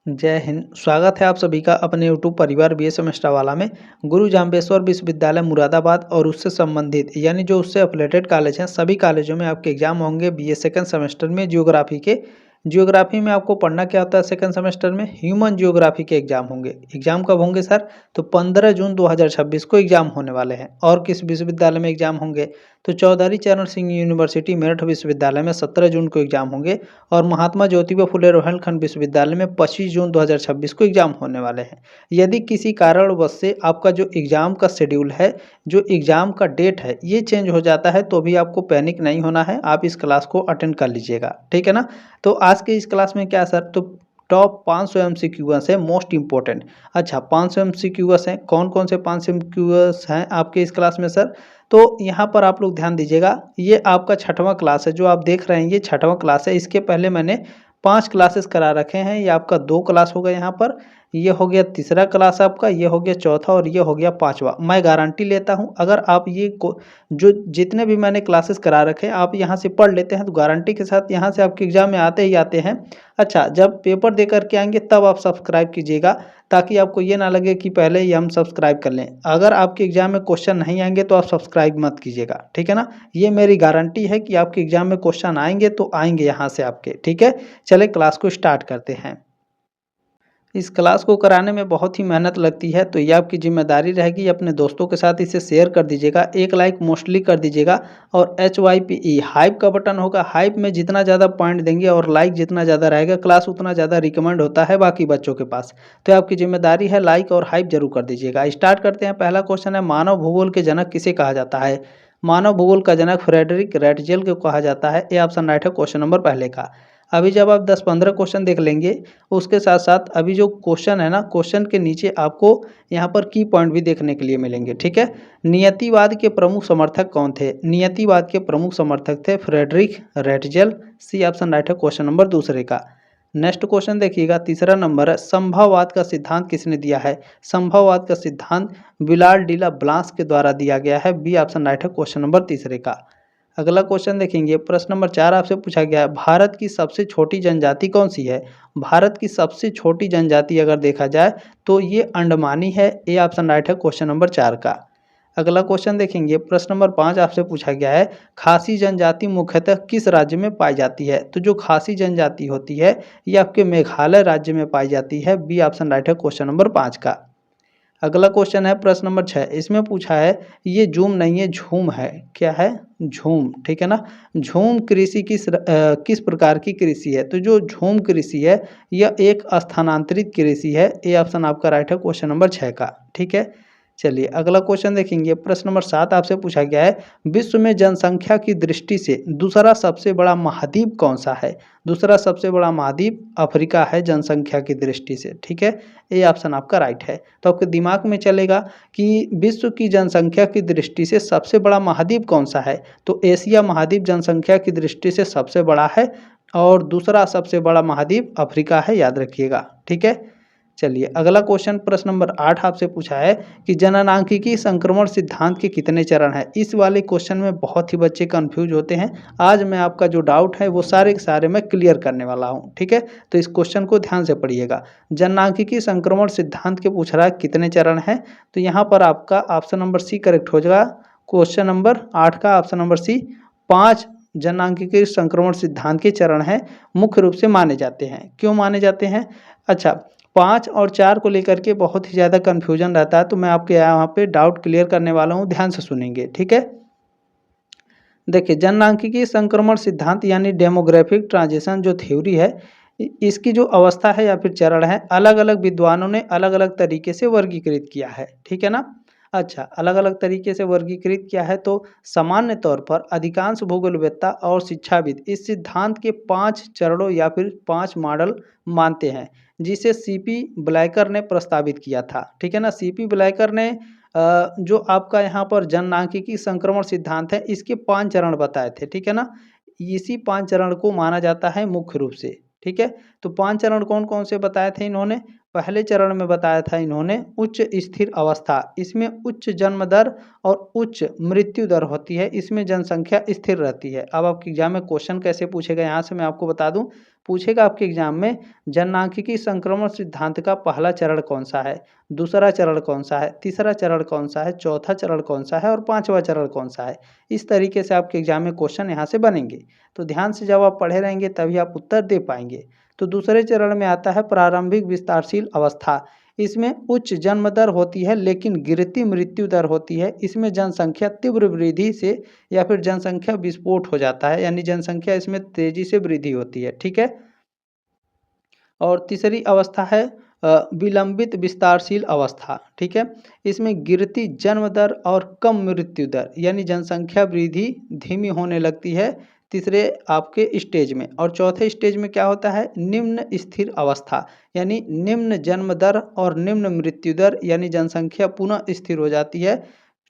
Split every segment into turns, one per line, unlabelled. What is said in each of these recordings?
जय हिंद। स्वागत है आप सभी का अपने यूट्यूब परिवार बीए सेमेस्टर वाला में। गुरु जाम्बेश्वर विश्वविद्यालय मुरादाबाद और उससे संबंधित यानी जो उससे एफिलेटेड कॉलेज हैं, सभी कॉलेजों में आपके एग्जाम होंगे बीए सेकंड सेमेस्टर में जियोग्राफी के। जियोग्राफी में आपको पढ़ना क्या होता है सेकंड सेमेस्टर में, ह्यूमन जियोग्राफी के एग्जाम होंगे। एग्जाम कब होंगे सर? तो 15 जून 2026 को एग्जाम होने वाले हैं। और किस विश्वविद्यालय में एग्जाम होंगे? तो चौधरी चरण सिंह यूनिवर्सिटी मेरठ विश्वविद्यालय में 17 जून को एग्जाम होंगे। और महात्मा ज्योतिबा फुले रोहिलखंड विश्वविद्यालय में 25 जून 2026 को एग्जाम होने वाले हैं। यदि किसी कारणवश से आपका जो एग्जाम का शेड्यूल है, जो एग्जाम का डेट है, ये चेंज हो जाता है तो भी आपको पैनिक नहीं होना है, आप इस क्लास को अटेंड कर लीजिएगा, ठीक है ना। तो आज के इस क्लास में क्या सर, तो टॉप 500 एमसीक्यूएस है मोस्ट इंपॉर्टेंट। अच्छा, 500 एमसीक्यूएस हैं, कौन कौन से 500 एमसीक्यूएस हैं आपके इस क्लास में सर? तो यहाँ पर आप लोग ध्यान दीजिएगा, ये आपका छठवां क्लास है जो आप देख रहे हैं, ये छठवां क्लास है। इसके पहले मैंने 5 क्लासेस करा रखे हैं, ये आपका 2 क्लास होगा यहाँ पर, ये हो गया तीसरा क्लास आपका, ये हो गया चौथा और ये हो गया पाँचवा। मैं गारंटी लेता हूँ अगर आप ये को जो जितने भी मैंने क्लासेस करा रखे हैं आप यहाँ से पढ़ लेते हैं तो गारंटी के साथ यहाँ से आपके एग्जाम में आते ही आते हैं। अच्छा, जब पेपर दे करके आएंगे तब आप सब्सक्राइब कीजिएगा, ताकि आपको ये ना लगे कि पहले ही हम सब्सक्राइब कर लें। अगर आपके एग्जाम में क्वेश्चन नहीं आएंगे तो आप सब्सक्राइब मत कीजिएगा, ठीक है ना। ये मेरी गारंटी है कि आपके एग्जाम में क्वेश्चन आएंगे तो आएंगे यहाँ से आपके, ठीक है। चले क्लास को स्टार्ट करते हैं। इस क्लास को कराने में बहुत ही मेहनत लगती है, तो ये आपकी जिम्मेदारी रहेगी, अपने दोस्तों के साथ इसे शेयर कर दीजिएगा, एक लाइक मोस्टली कर दीजिएगा। और HYPE हाइप का बटन होगा, हाइप में जितना ज़्यादा पॉइंट देंगे और लाइक जितना ज़्यादा रहेगा, क्लास उतना ज़्यादा रिकमेंड होता है बाकी बच्चों के पास। तो आपकी जिम्मेदारी है, लाइक और हाइप जरूर कर दीजिएगा। स्टार्ट करते हैं। पहला क्वेश्चन है, मानव भूगोल के जनक किसे कहा जाता है? मानव भूगोल का जनक फ्रेडरिक रेटजेल को कहा जाता है। ये ऑप्शन राइट है क्वेश्चन नंबर पहले का। अभी जब आप 10-15 क्वेश्चन देख लेंगे, उसके साथ साथ अभी जो क्वेश्चन है ना, क्वेश्चन के नीचे आपको यहाँ पर की पॉइंट भी देखने के लिए मिलेंगे, ठीक है। नियतिवाद के प्रमुख समर्थक कौन थे? नियतिवाद के प्रमुख समर्थक थे Friedrich Ratzel. C option right है क्वेश्चन नंबर दूसरे का। नेक्स्ट क्वेश्चन देखिएगा, तीसरा नंबर है, संभववाद का सिद्धांत किसने दिया है? संभववाद का सिद्धांत विलार डी ला ब्लांस के द्वारा दिया गया है। बी ऑप्शन राइट है क्वेश्चन नंबर तीसरे का। अगला क्वेश्चन देखेंगे, प्रश्न नंबर 4 आपसे पूछा गया है, भारत की सबसे छोटी जनजाति कौन सी है? भारत की सबसे छोटी जनजाति अगर देखा जाए तो ये अंडमानी है। ए ऑप्शन राइट है क्वेश्चन नंबर 4 का। अगला क्वेश्चन देखेंगे, प्रश्न नंबर 5 आपसे पूछा गया है, खासी जनजाति मुख्यतः किस राज्य में पाई जाती है? तो जो खासी जनजाति होती है ये आपके मेघालय राज्य में पाई जाती है। बी ऑप्शन राइट है क्वेश्चन नंबर 5 का। अगला क्वेश्चन है प्रश्न नंबर 6, इसमें पूछा है, ये झूम नहीं है झूम है। क्या है? झूम, ठीक है ना। झूम कृषि किस प्रकार की कृषि है? तो जो झूम कृषि है यह एक स्थानांतरित कृषि है। ए ऑप्शन आपका राइट है क्वेश्चन नंबर 6 का, ठीक है। चलिए अगला क्वेश्चन देखेंगे, प्रश्न नंबर 7 आपसे पूछा गया है, विश्व में जनसंख्या की दृष्टि से दूसरा सबसे बड़ा महाद्वीप कौन सा है? दूसरा सबसे बड़ा महाद्वीप अफ्रीका है जनसंख्या की दृष्टि से, ठीक है। ये ऑप्शन आपका राइट है। तो आपके दिमाग में चलेगा कि विश्व की जनसंख्या की दृष्टि से सबसे बड़ा महाद्वीप कौन सा है? तो एशिया महाद्वीप जनसंख्या की दृष्टि से सबसे बड़ा है और दूसरा सबसे बड़ा महाद्वीप अफ्रीका है, याद रखिएगा, ठीक है। चलिए अगला क्वेश्चन प्रश्न नंबर 8 आपसे पूछा है कि जननांकिकी संक्रमण सिद्धांत के कितने चरण हैं? इस वाले क्वेश्चन में बहुत ही बच्चे कंफ्यूज होते हैं। आज मैं आपका जो डाउट है वो सारे के सारे मैं क्लियर करने वाला हूं, ठीक है। तो इस क्वेश्चन को ध्यान से पढ़िएगा। जननांकिकी संक्रमण सिद्धांत के पूछ रहा है कितने चरण हैं, तो यहाँ पर आपका ऑप्शन नंबर सी करेक्ट हो जाएगा। क्वेश्चन नंबर 8 का ऑप्शन नंबर सी, 5 जननांकिकी संक्रमण सिद्धांत के चरण हैं, मुख्य रूप से माने जाते हैं। क्यों माने जाते हैं? अच्छा, 5 और 4 को लेकर के बहुत ही ज़्यादा कन्फ्यूजन रहता है, तो मैं आपके यहाँ पे डाउट क्लियर करने वाला हूँ, ध्यान से सुनेंगे, ठीक है। देखिए, जननांकिकी संक्रमण सिद्धांत यानी डेमोग्राफिक ट्रांजिशन जो थ्योरी है, इसकी जो अवस्था है या फिर चरण है, अलग अलग विद्वानों ने अलग अलग तरीके से वर्गीकृत किया है, ठीक है ना। अच्छा, अलग अलग तरीके से वर्गीकृत किया है, तो सामान्य तौर पर अधिकांश भूगोलवेत्ता और शिक्षाविद इस सिद्धांत के 5 चरणों या फिर 5 मॉडल मानते हैं, जिसे सीपी ब्लैकर ने प्रस्तावित किया था, ठीक है ना। सीपी ब्लैकर ने जो आपका यहाँ पर जननांकिकी संक्रमण सिद्धांत है इसके 5 चरण बताए थे, ठीक है ना। इसी 5 चरण को माना जाता है मुख्य रूप से, ठीक है। तो 5 चरण कौन कौन से बताए थे इन्होंने? पहले चरण में बताया था इन्होंने उच्च स्थिर अवस्था, इसमें उच्च जन्म दर और उच्च मृत्यु दर होती है, इसमें जनसंख्या स्थिर रहती है। अब आपके एग्जाम में क्वेश्चन कैसे पूछेगा यहाँ से मैं आपको बता दूं। पूछेगा आपके एग्जाम में जननांकिकी संक्रमण सिद्धांत का पहला चरण कौन सा है, दूसरा चरण कौन सा है, तीसरा चरण कौन सा है, चौथा चरण कौन सा है और पांचवा चरण कौन सा है। इस तरीके से आपके एग्जाम में क्वेश्चन यहाँ से बनेंगे। तो ध्यान से जब आप पढ़े रहेंगे तभी आप उत्तर दे पाएंगे। तो दूसरे चरण में आता है प्रारंभिक विस्तारशील अवस्था। इसमें उच्च जन्म दर होती है लेकिन गिरती मृत्यु दर होती है। इसमें जनसंख्या तीव्र वृद्धि से या फिर जनसंख्या विस्फोट हो जाता है, यानी जनसंख्या इसमें तेजी से वृद्धि होती है। ठीक है। और तीसरी अवस्था है विलंबित विस्तारशील अवस्था। ठीक है। इसमें गिरती जन्म दर और कम मृत्यु दर, यानी जनसंख्या वृद्धि धीमी होने लगती है तीसरे आपके स्टेज में। और चौथे स्टेज में क्या होता है, निम्न स्थिर अवस्था, यानी निम्न जन्म दर और निम्न मृत्यु दर, यानी जनसंख्या पुनः स्थिर हो जाती है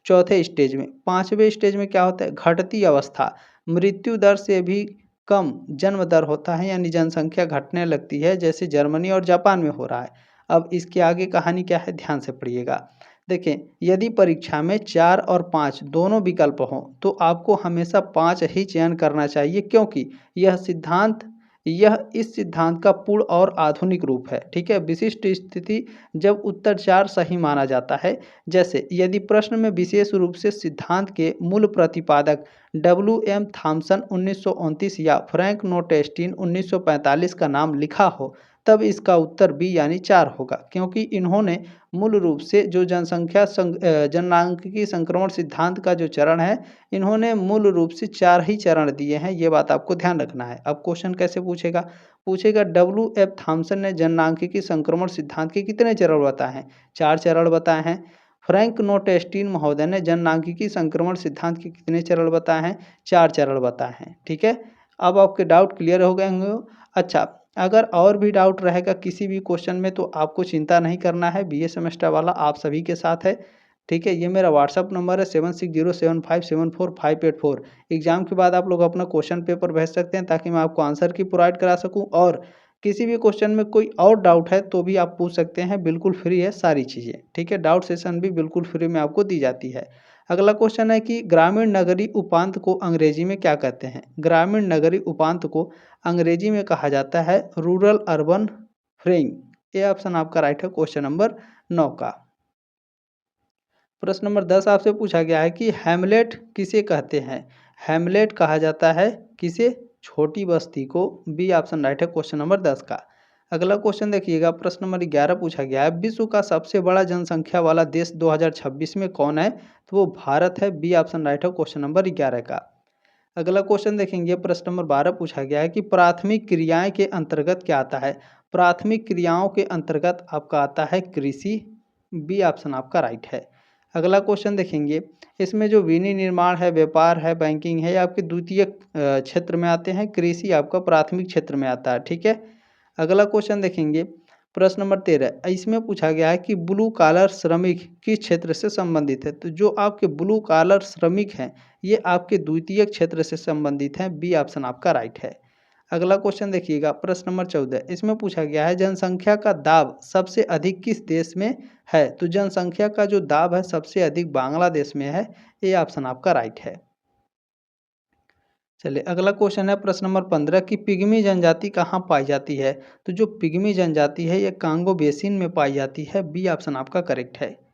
चौथे स्टेज में। पांचवें स्टेज में क्या होता है, घटती अवस्था, मृत्यु दर से भी कम जन्म दर होता है, यानी जनसंख्या घटने लगती है, जैसे जर्मनी और जापान में हो रहा है। अब इसके आगे कहानी क्या है, ध्यान से पढ़िएगा। देखें, यदि परीक्षा में 4 और 5 दोनों विकल्प हों तो आपको हमेशा 5 ही चयन करना चाहिए, क्योंकि यह इस सिद्धांत का पूर्ण और आधुनिक रूप है। ठीक है। विशिष्ट स्थिति जब उत्तर 4 सही माना जाता है, जैसे यदि प्रश्न में विशेष रूप से सिद्धांत के मूल प्रतिपादक WM थॉमसन 1929 या फ्रैंक नोटेस्टिन 1945 का नाम लिखा हो, तब इसका उत्तर बी यानी 4 होगा, क्योंकि इन्होंने मूल रूप से जो जननांकिकी संक्रमण सिद्धांत का जो चरण है, इन्होंने मूल रूप से 4 ही चरण दिए हैं। ये बात आपको ध्यान रखना है। अब क्वेश्चन कैसे पूछेगा, WF थॉमसन ने जननांकिकी संक्रमण सिद्धांत के कितने चरण बताए हैं, 4 चरण बताए हैं। फ्रैंक नोटेस्टिन महोदय ने जननांकिकी संक्रमण सिद्धांत के कितने चरण बताए हैं, 4 चरण बताए हैं। ठीक है। अब आपके डाउट क्लियर हो गए होंगे। अच्छा, अगर और भी डाउट रहेगा किसी भी क्वेश्चन में तो आपको चिंता नहीं करना है, BA सेमेस्टर वाला आप सभी के साथ है। ठीक है। ये मेरा व्हाट्सअप नंबर है 7607574584। एग्जाम के बाद आप लोग अपना क्वेश्चन पेपर भेज सकते हैं ताकि मैं आपको आंसर की प्रोवाइड करा सकूं, और किसी भी क्वेश्चन में कोई और डाउट है तो भी आप पूछ सकते हैं, बिल्कुल फ्री है सारी चीज़ें। ठीक है। डाउट सेशन भी बिल्कुल फ्री में आपको दी जाती है। अगला क्वेश्चन है कि ग्रामीण नगरी उपांत को अंग्रेजी में क्या कहते हैं। ग्रामीण नगरी उपांत को अंग्रेजी में कहा जाता है रूरल अर्बन फ्रेइंग। ये ऑप्शन आपका राइट है क्वेश्चन नंबर 9 का। प्रश्न नंबर 10 आपसे पूछा गया है कि हैमलेट किसे कहते हैं। हैमलेट कहा जाता है किसे, छोटी बस्ती को। बी ऑप्शन राइट है क्वेश्चन नंबर 10 का। अगला क्वेश्चन देखिएगा, प्रश्न नंबर 11 पूछा गया है, विश्व का सबसे बड़ा जनसंख्या वाला देश 2026 में कौन है, तो वो भारत है। बी ऑप्शन राइट है क्वेश्चन नंबर 11 का। अगला क्वेश्चन देखेंगे, प्रश्न नंबर 12 पूछा गया है कि प्राथमिक क्रियाएं के अंतर्गत क्या आता है। प्राथमिक क्रियाओं के अंतर्गत आपका आता है कृषि। बी ऑप्शन आपका राइट है। अगला क्वेश्चन देखेंगे, इसमें जो विनिर्माण है, व्यापार है, बैंकिंग है, ये आपके द्वितीयक क्षेत्र में आते हैं। कृषि आपका प्राथमिक क्षेत्र में आता है। ठीक है। अगला क्वेश्चन देखेंगे, प्रश्न नंबर 13, इसमें पूछा गया है कि ब्लू कॉलर श्रमिक किस क्षेत्र से संबंधित है। तो जो आपके ब्लू कॉलर श्रमिक हैं ये आपके द्वितीय क्षेत्र से संबंधित हैं। बी ऑप्शन आपका राइट है। अगला क्वेश्चन देखिएगा, प्रश्न नंबर 14, इसमें पूछा गया है जनसंख्या का दाब सबसे अधिक किस देश में है। तो जनसंख्या का जो दाब है सबसे अधिक बांग्लादेश में है। ये ऑप्शन आपका राइट है। चलिए, अगला क्वेश्चन है प्रश्न नंबर 15 की पिग्मी जनजाति कहाँ पाई जाती है। तो जो पिग्मी जनजाति है ये कांगो बेसिन में पाई जाती है। बी ऑप्शन आपका करेक्ट है।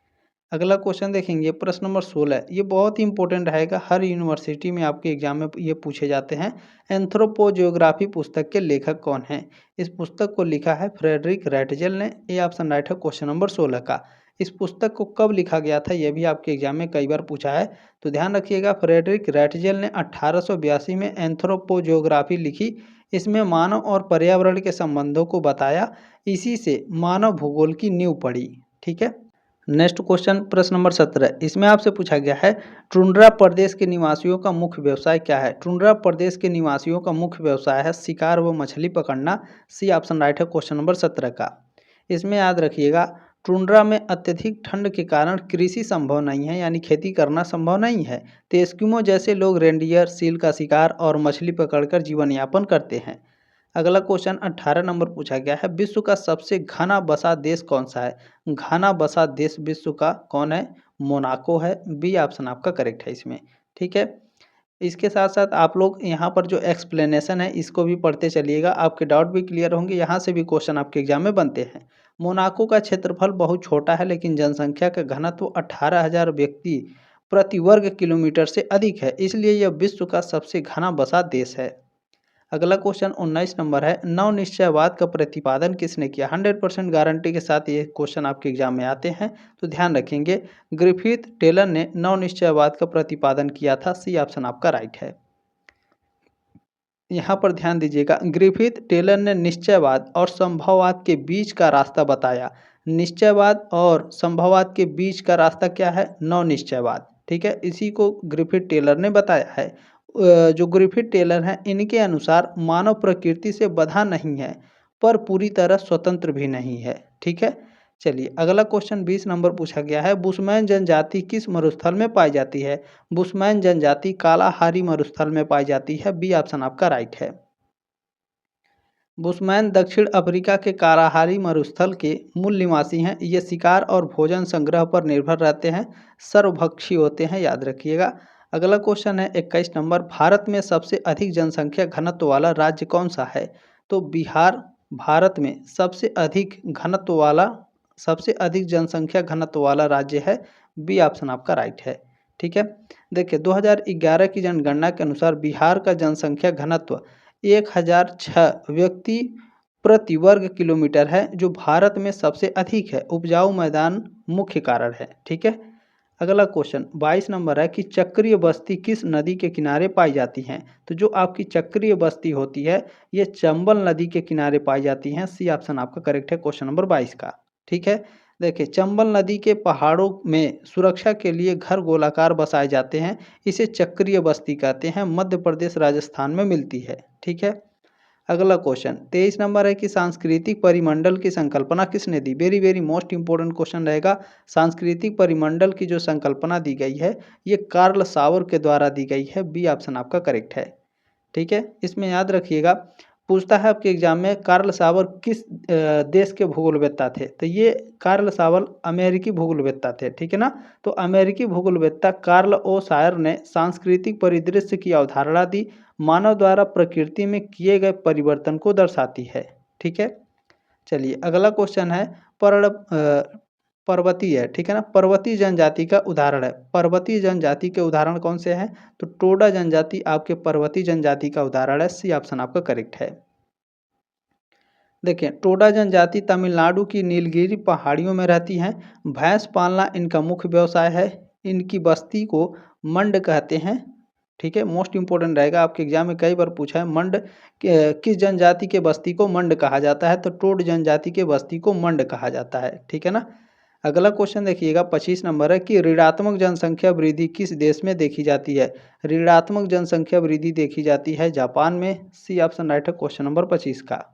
अगला क्वेश्चन देखेंगे, प्रश्न नंबर 16, ये बहुत ही इंपॉर्टेंट रहेगा, हर यूनिवर्सिटी में आपके एग्जाम में ये पूछे जाते हैं। एंथ्रोपोजियोग्राफी पुस्तक के लेखक कौन हैं। इस पुस्तक को लिखा है फ्रेडरिक रैटजेल ने। ये ऑप्शन राइट है क्वेश्चन नंबर 16 का। इस पुस्तक को कब लिखा गया था ये भी आपके एग्जाम में कई बार पूछा है, तो ध्यान रखिएगा। फ्रेडरिक रैटजेल ने 1882 में एंथ्रोपोजियोग्राफी लिखी। इसमें मानव और पर्यावरण के संबंधों को बताया, इसी से मानव भूगोल की नींव पड़ी। ठीक है। नेक्स्ट क्वेश्चन, प्रश्न नंबर 17, इसमें आपसे पूछा गया है टुंड्रा प्रदेश के निवासियों का मुख्य व्यवसाय क्या है। टुंड्रा प्रदेश के निवासियों का मुख्य व्यवसाय है शिकार व मछली पकड़ना। सी ऑप्शन राइट है क्वेश्चन नंबर 17 का। इसमें याद रखिएगा, टुंड्रा में अत्यधिक ठंड के कारण कृषि संभव नहीं है, यानी खेती करना संभव नहीं है। तो एस्किमो जैसे लोग रेंडियर, सील का शिकार और मछली पकड़कर जीवन यापन करते हैं। अगला क्वेश्चन 18 नंबर पूछा गया है, विश्व का सबसे घना बसा देश कौन सा है। घना बसा देश विश्व का कौन है, मोनाको है। बी ऑप्शन आपका करेक्ट है इसमें। ठीक है। इसके साथ साथ आप लोग यहाँ पर जो एक्सप्लेनेशन है इसको भी पढ़ते चलिएगा, आपके डाउट भी क्लियर होंगे, यहाँ से भी क्वेश्चन आपके एग्जाम में बनते हैं। मोनाको का क्षेत्रफल बहुत छोटा है लेकिन जनसंख्या का घनत्व 18,000 व्यक्ति प्रति वर्ग किलोमीटर से अधिक है, इसलिए यह विश्व का सबसे घना बसा देश है। अगला क्वेश्चन 19 नंबर है, नवनिश्चयवाद का प्रतिपादन किसने किया? 100% गारंटी के साथ ये क्वेश्चन आपके एग्जाम में आते हैं, तो ध्यान रखेंगे। ग्रिफिथ टेलर ने नवनिश्चयवाद का प्रतिपादन किया था। सी ऑप्शन आपका राइट है। यहाँ पर ध्यान दीजिएगा, ग्रिफिथ टेलर ने निश्चयवाद और संभववाद के बीच का रास्ता बताया। निश्चयवाद और संभववाद के बीच का रास्ता क्या है? नवनिश्चयवाद। ठीक है, इसी को ग्रिफिथ टेलर ने बताया है। जो ग्रिफिथ टेलर हैं इनके अनुसार मानव प्रकृति से बंधा नहीं है पर पूरी तरह स्वतंत्र भी नहीं है। ठीक है, चलिए अगला क्वेश्चन 20 नंबर पूछा गया है, बुशमैन जनजाति किस मरुस्थल में पाई जाती है? बुशमैन जनजाति कालाहारी मरुस्थल में पाई जाती है। बी ऑप्शन आपका राइट है। बुशमैन दक्षिण अफ्रीका के कालाहारी मरुस्थल के मूल निवासी हैं। ये शिकार और भोजन संग्रह पर निर्भर रहते हैं, सर्वभक्षी होते हैं, याद रखिएगा। अगला क्वेश्चन है 21 नंबर, भारत में सबसे अधिक जनसंख्या घनत्व वाला राज्य कौन सा है? तो बिहार भारत में सबसे अधिक जनसंख्या घनत्व वाला राज्य है। बी ऑप्शन आपका राइट है। ठीक है, देखिए 2011 की जनगणना के अनुसार बिहार का जनसंख्या घनत्व 1006 व्यक्ति प्रति वर्ग किलोमीटर है, जो भारत में सबसे अधिक है। उपजाऊ मैदान मुख्य कारण है। ठीक है, अगला क्वेश्चन 22 नंबर है कि चक्रीय बस्ती किस नदी के किनारे पाई जाती हैं? तो जो आपकी चक्रीय बस्ती होती है ये चंबल नदी के किनारे पाई जाती हैं। सी ऑप्शन आपका करेक्ट है क्वेश्चन नंबर 22 का। ठीक है, देखिए चंबल नदी के पहाड़ों में सुरक्षा के लिए घर गोलाकार बसाए जाते हैं, इसे चक्रीय बस्ती कहते हैं। मध्य प्रदेश राजस्थान में मिलती है। ठीक है, अगला क्वेश्चन 23 नंबर है कि सांस्कृतिक परिमंडल की संकल्पना किसने दी? Very very most important question रहेगा। सांस्कृतिक परिमंडल की जो संकल्पना दी गई है ये कार्ल सावर के द्वारा दी गई है। बी ऑप्शन आपका करेक्ट है। ठीक है, इसमें याद रखिएगा, पूछता है आपके एग्जाम में कार्ल सावर किस देश के भूगोलवेत्ता थे? तो ये कार्ल सावर अमेरिकी भूगोलवेत्ता थे। ठीक है ना, तो अमेरिकी भूगोलवेत्ता कार्ल ओ सायर ने सांस्कृतिक परिदृश्य की अवधारणा दी, मानव द्वारा प्रकृति में किए गए परिवर्तन को दर्शाती है। ठीक है, चलिए अगला क्वेश्चन है पर्वतीय। ठीक है ना, पर्वतीय जनजाति का उदाहरण है। पर्वतीय जनजाति के उदाहरण कौन से हैं? तो टोडा जनजाति आपके पर्वतीय जनजाति का उदाहरण है। सी ऑप्शन आपका करेक्ट है। देखिए टोडा जनजाति तमिलनाडु की नीलगिरी पहाड़ियों में रहती हैं। भैंस पालना इनका मुख्य व्यवसाय है। इनकी बस्ती को मंड कहते हैं। ठीक है, मोस्ट इंपोर्टेंट रहेगा, आपके एग्जाम में कई बार पूछा है मंड किस जनजाति के बस्ती को मंड कहा जाता है? तो टोड जनजाति के बस्ती को मंड कहा जाता है। ठीक है ना, अगला क्वेश्चन देखिएगा 25 नंबर है कि ऋणात्मक जनसंख्या वृद्धि किस देश में देखी जाती है? ऋणात्मक जनसंख्या वृद्धि देखी जाती है जापान में। सी ऑप्शन राइट है क्वेश्चन नंबर 25 का।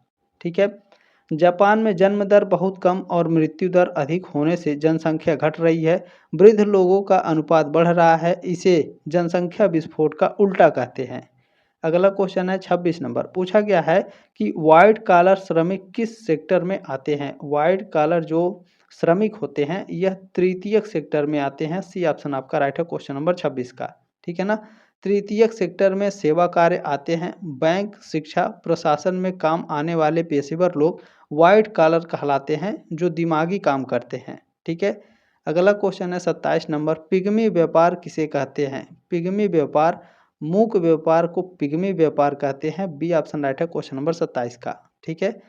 ठीक है, जापान में जन्म दर बहुत कम और मृत्यु दर अधिक होने से जनसंख्या घट रही है। वृद्ध लोगों का अनुपात बढ़ रहा है, इसे जनसंख्या विस्फोट का उल्टा कहते हैं। अगला क्वेश्चन है 26 नंबर, पूछा गया है कि वाइट कॉलर श्रमिक किस सेक्टर में आते हैं? वाइट कॉलर जो श्रमिक होते हैं यह तृतीयक सेक्टर में आते हैं। सी ऑप्शन आपका राइट है क्वेश्चन नंबर 26 का। ठीक है ना, तृतीयक सेक्टर में सेवा कार्य आते हैं। बैंक, शिक्षा, प्रशासन में काम आने वाले पेशेवर लोग वाइट कॉलर कहलाते हैं, जो दिमागी काम करते हैं। ठीक है, अगला क्वेश्चन है 27 नंबर, पिग्मी व्यापार किसे कहते हैं? पिग्मी व्यापार, मूक व्यापार को पिग्मी व्यापार कहते हैं। बी ऑप्शन राइट है क्वेश्चन नंबर 27 का। ठीक है,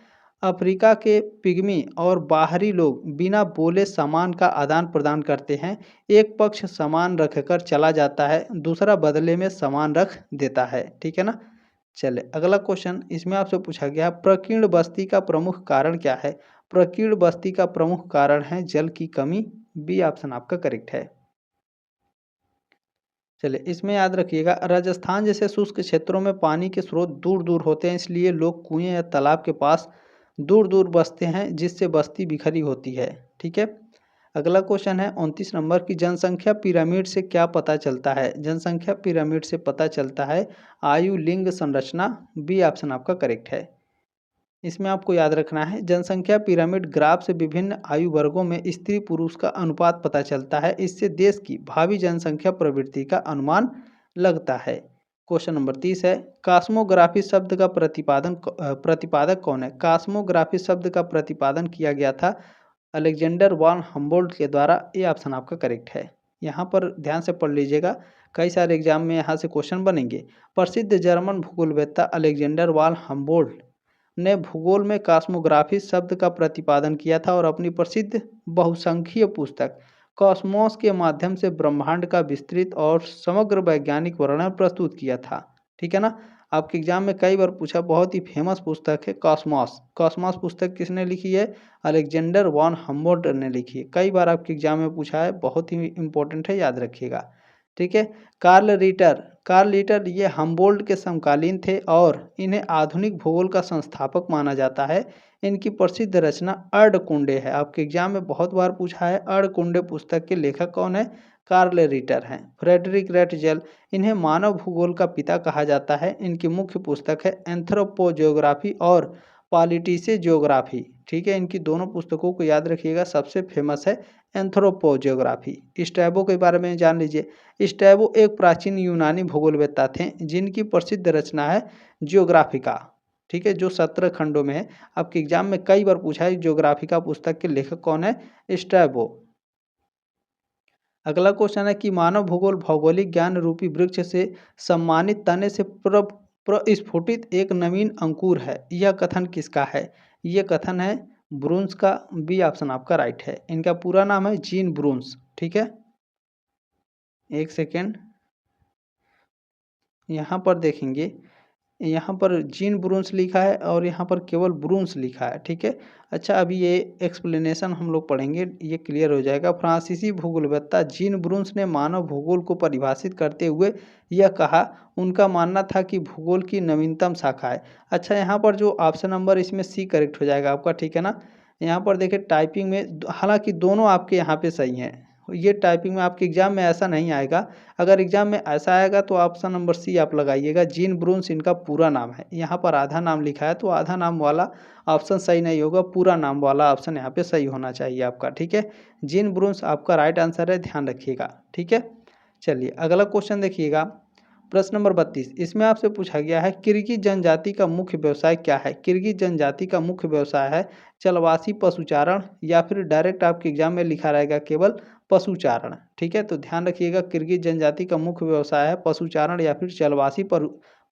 अफ्रीका के पिग्मी और बाहरी लोग बिना बोले सामान का आदान प्रदान करते हैं। एक पक्ष सामान रखकर चला जाता है, दूसरा बदले में सामान रख देता है। ठीक है ना, चले अगला क्वेश्चन, इसमें आपसे पूछा गया प्रकीर्ण बस्ती का प्रमुख कारण क्या है? प्रकीर्ण बस्ती का प्रमुख कारण है जल की कमी। बी ऑप्शन आपका करेक्ट है। चलिए इसमें याद रखिएगा, राजस्थान जैसे शुष्क क्षेत्रों में पानी के स्रोत दूर दूर होते हैं, इसलिए लोग कुएं या तालाब के पास दूर दूर बसते हैं, जिससे बस्ती बिखरी होती है। ठीक है, अगला क्वेश्चन है 29 नंबर की जनसंख्या पिरामिड से क्या पता चलता है? जनसंख्या पिरामिड से पता चलता है आयु, लिंग, संरचना। बी ऑप्शन आपका करेक्ट है। इसमें आपको याद रखना है, जनसंख्या पिरामिड ग्राफ से विभिन्न आयु वर्गों में स्त्री पुरुष का अनुपात पता चलता है। इससे देश की भावी जनसंख्या प्रवृत्ति का अनुमान लगता है। क्वेश्चन नंबर 30 है, कास्मोग्राफी शब्द का प्रतिपादक कौन है? कास्मोग्राफी शब्द का प्रतिपादन किया गया था अलेक्जेंडर वॉन हम्बोल्ट के द्वारा। ये ऑप्शन आपका करेक्ट है। यहाँ पर ध्यान से पढ़ लीजिएगा, कई सारे एग्जाम में यहाँ से क्वेश्चन बनेंगे। प्रसिद्ध जर्मन भूगोलवेत्ता अलेक्जेंडर वॉन हम्बोल्ट ने भूगोल में कॉस्मोग्राफी शब्द का प्रतिपादन किया था और अपनी प्रसिद्ध बहुसंख्यीय पुस्तक कॉस्मोस के माध्यम से ब्रह्मांड का विस्तृत और समग्र वैज्ञानिक वर्णन प्रस्तुत किया था। ठीक है ना। आपके एग्जाम में कई बार पूछा, बहुत ही फेमस पुस्तक है कॉस्मोस। कॉस्मोस पुस्तक किसने लिखी है? अलेक्जेंडर वॉन हम्बोल्ट ने लिखी है। कई बार आपके एग्जाम में पूछा है, बहुत ही इंपॉर्टेंट है, याद रखिएगा। ठीक है। कार्ल रीटर ये हम्बोल्ट के समकालीन थे और इन्हें आधुनिक भूगोल का संस्थापक माना जाता है। इनकी प्रसिद्ध रचना अर्धकुंडे है। आपके एग्जाम में बहुत बार पूछा है, अर्धकुंडे पुस्तक के लेखक कौन है? कार्ल रीटर हैं। फ्रेडरिक रेटजेल, इन्हें मानव भूगोल का पिता कहा जाता है। इनकी मुख्य पुस्तक है एंथ्रोपोजियोग्राफी और पॉलिटिसे जियोग्राफी। ठीक है, इनकी दोनों पुस्तकों को याद रखिएगा, सबसे फेमस है एंथ्रोपोजियोग्राफी। स्ट्रैबो के बारे में जान लीजिए। स्ट्रैबो एक प्राचीन यूनानी भूगोलवेत्ता थे जिनकी प्रसिद्ध रचना है जियोग्राफिका। ठीक है, जो 17 खंडों में है। आपके एग्जाम में कई बार पूछा है, जियोग्राफिका पुस्तक के लेखक कौन है? स्ट्रैबो। अगला क्वेश्चन है कि मानव भूगोल भौगोलिक ज्ञान रूपी वृक्ष से सम्मानित तने से प्रस्फुटित एक नवीन अंकुर है। यह कथन किसका है? यह कथन है ब्रूंस का। बी ऑप्शन आपका राइट है। इनका पूरा नाम है जीन ब्रूंस। ठीक है, एक सेकेंड, यहाँ पर देखेंगे, यहाँ पर जीन ब्रूंस लिखा है और यहाँ पर केवल ब्रूंस लिखा है। ठीक है। अच्छा, अभी ये एक्सप्लेनेशन हम लोग पढ़ेंगे, ये क्लियर हो जाएगा। फ्रांसीसी भूगोलवेत्ता जीन ब्रूंस ने मानव भूगोल को परिभाषित करते हुए यह कहा, उनका मानना था कि भूगोल की नवीनतम शाखा है। अच्छा, यहाँ पर जो ऑप्शन नंबर इसमें सी करेक्ट हो जाएगा आपका। ठीक है ना। यहाँ पर देखिए टाइपिंग में, हालांकि दोनों आपके यहाँ पे सही हैं। ये टाइपिंग में आपके एग्जाम में ऐसा नहीं आएगा। अगर एग्जाम में ऐसा आएगा तो ऑप्शन नंबर सी आप लगाइएगा। जीन ब्रूंस इनका पूरा नाम है। यहाँ पर आधा नाम लिखा है तो आधा नाम वाला ऑप्शन सही नहीं होगा, पूरा नाम वाला ऑप्शन यहाँ पे सही होना चाहिए आपका। ठीक है, जीन ब्रूंस आपका राइट आंसर है, ध्यान रखिएगा। ठीक है, चलिए अगला क्वेश्चन देखिएगा, प्रश्न नंबर 32। इसमें आपसे पूछा गया है, किर्गिज जनजाति का मुख्य व्यवसाय क्या है? किर्गिज जनजाति का मुख्य व्यवसाय है चलवासी पशुचारण, या फिर डायरेक्ट आपके एग्जाम में लिखा रहेगा केवल पशुचारण। ठीक है, तो ध्यान रखिएगा, किर्गिज जनजाति का मुख्य व्यवसाय है पशुचारण या फिर चलवासी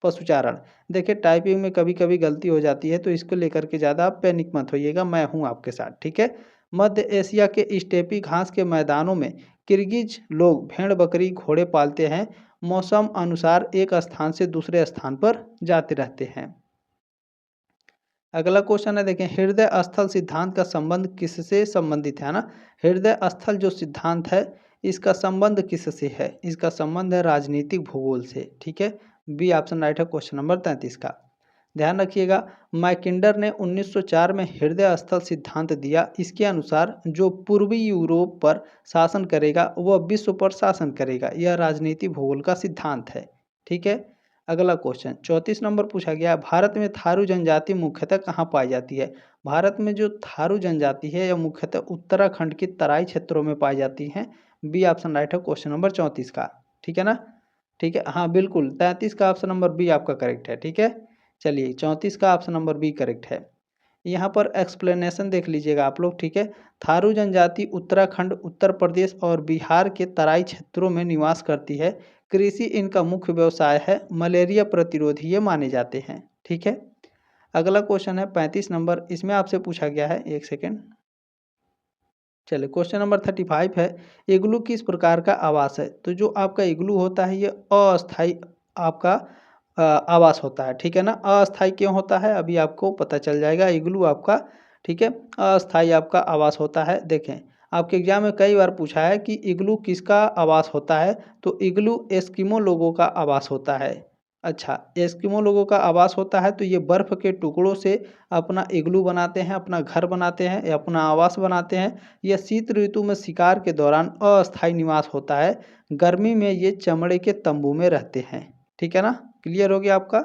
पशुचारण। देखिए टाइपिंग में कभी कभी गलती हो जाती है, तो इसको लेकर के ज़्यादा आप पैनिक मत होइएगा, मैं हूँ आपके साथ। ठीक है। मध्य एशिया के स्टेपी घास के मैदानों में किर्गिज लोग भेड़ बकरी घोड़े पालते हैं। मौसम अनुसार एक स्थान से दूसरे स्थान पर जाते रहते हैं। अगला क्वेश्चन है, देखें, हृदय स्थल सिद्धांत का संबंध किससे संबंधित है ना? हृदय स्थल जो सिद्धांत है, इसका संबंध किससे है? इसका संबंध है राजनीतिक भूगोल से। ठीक है, बी ऑप्शन राइट है क्वेश्चन नंबर 33 का। ध्यान रखिएगा, मैकिंडर ने 1904 में हृदय स्थल सिद्धांत दिया। इसके अनुसार जो पूर्वी यूरोप पर शासन करेगा वह विश्व पर शासन करेगा। यह राजनीति भूगोल का सिद्धांत है। ठीक है। अगला क्वेश्चन 34 नंबर पूछा गया है, भारत में थारू जनजाति मुख्यतः कहाँ पाई जाती है? भारत में जो थारू जनजाति है यह मुख्यतः उत्तराखंड के तराई क्षेत्रों में पाई जाती हैं। बी ऑप्शन राइट है क्वेश्चन नंबर 34 का। ठीक है ना। ठीक है, हाँ बिल्कुल, 33 का ऑप्शन नंबर बी आपका करेक्ट है। ठीक है, चलिए 34 का ऑप्शन नंबर बी करेक्ट है। यहाँ पर एक्सप्लेनेशन देख लीजिएगा आप लोग। ठीक है, थारू जनजाति उत्तराखंड, उत्तर प्रदेश और बिहार के तराई क्षेत्रों में निवास करती है। कृषि इनका मुख्य व्यवसाय है। मलेरिया प्रतिरोधी ये माने जाते हैं। ठीक है। अगला क्वेश्चन है 35 नंबर। इसमें आपसे पूछा गया है, एक सेकेंड, चलिए क्वेश्चन नंबर 35 है, इग्लू किस प्रकार का आवास है? तो जो आपका इग्लू होता है ये अस्थाई आपका आवास होता है। ठीक है ना। अस्थाई क्यों होता है अभी आपको पता चल जाएगा। इग्लू आपका, ठीक है, अस्थाई आपका आवास होता है। देखें आपके एग्जाम में कई बार पूछा है कि इग्लू किसका आवास होता है, तो इग्लू एस्किमो लोगों का आवास होता है। अच्छा, एस्किमो लोगों का आवास होता है, तो ये बर्फ़ के टुकड़ों से अपना इग्लू बनाते हैं, अपना घर बनाते हैं या अपना आवास बनाते हैं। यह शीत ऋतु में शिकार के दौरान अस्थायी निवास होता है। गर्मी में ये चमड़े के तंबू में रहते हैं। ठीक है ना, क्लियर हो गया आपका।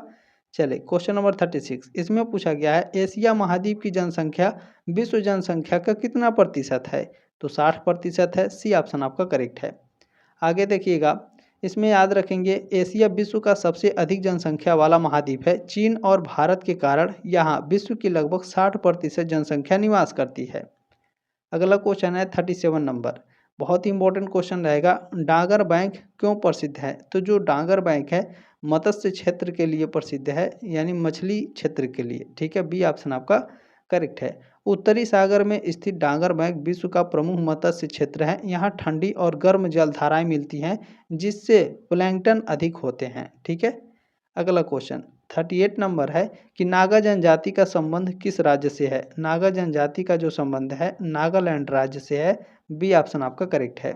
चले क्वेश्चन नंबर 36। इसमें पूछा गया है, एशिया महाद्वीप की जनसंख्या विश्व जनसंख्या का कितना प्रतिशत है? तो 60% है। सी ऑप्शन आपका करेक्ट है। आगे देखिएगा, इसमें याद रखेंगे एशिया विश्व का सबसे अधिक जनसंख्या वाला महाद्वीप है। चीन और भारत के कारण यहाँ विश्व की लगभग 60% जनसंख्या निवास करती है। अगला क्वेश्चन है 37 नंबर, बहुत ही इंपॉर्टेंट क्वेश्चन रहेगा। डांगर बैंक क्यों प्रसिद्ध है? तो जो डांगर बैंक है मत्स्य क्षेत्र के लिए प्रसिद्ध है, यानी मछली क्षेत्र के लिए। ठीक है, बी ऑप्शन आपका करेक्ट है। उत्तरी सागर में स्थित डांगर बैंक विश्व का प्रमुख मत्स्य क्षेत्र है। यहाँ ठंडी और गर्म जलधाराएं मिलती हैं जिससे प्लैंकटन अधिक होते हैं। ठीक है, अगला क्वेश्चन 38 नंबर है कि नागा जनजाति का संबंध किस राज्य से है? नागा जनजाति का जो संबंध है नागालैंड राज्य से है। बी ऑप्शन आपका करेक्ट है।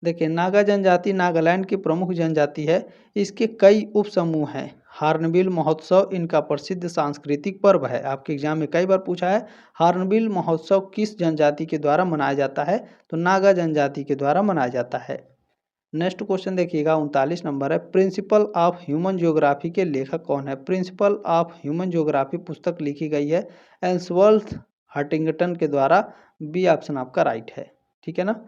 देखिए, नागा जनजाति नागालैंड की प्रमुख जनजाति है। इसके कई उप समूह हैं। हार्नबिल महोत्सव इनका प्रसिद्ध सांस्कृतिक पर्व है। आपके एग्जाम में कई बार पूछा है हार्नबिल महोत्सव किस जनजाति के द्वारा मनाया जाता है? तो नागा जनजाति के द्वारा मनाया जाता है। नेक्स्ट क्वेश्चन देखिएगा 39 नंबर है, प्रिंसिपल ऑफ ह्यूमन ज्योग्राफी के लेखक कौन है? प्रिंसिपल ऑफ ह्यूमन ज्योग्राफी पुस्तक लिखी गई है एल्सवर्थ हंटिंगटन के द्वारा। बी ऑप्शन आपका राइट है। ठीक है ना,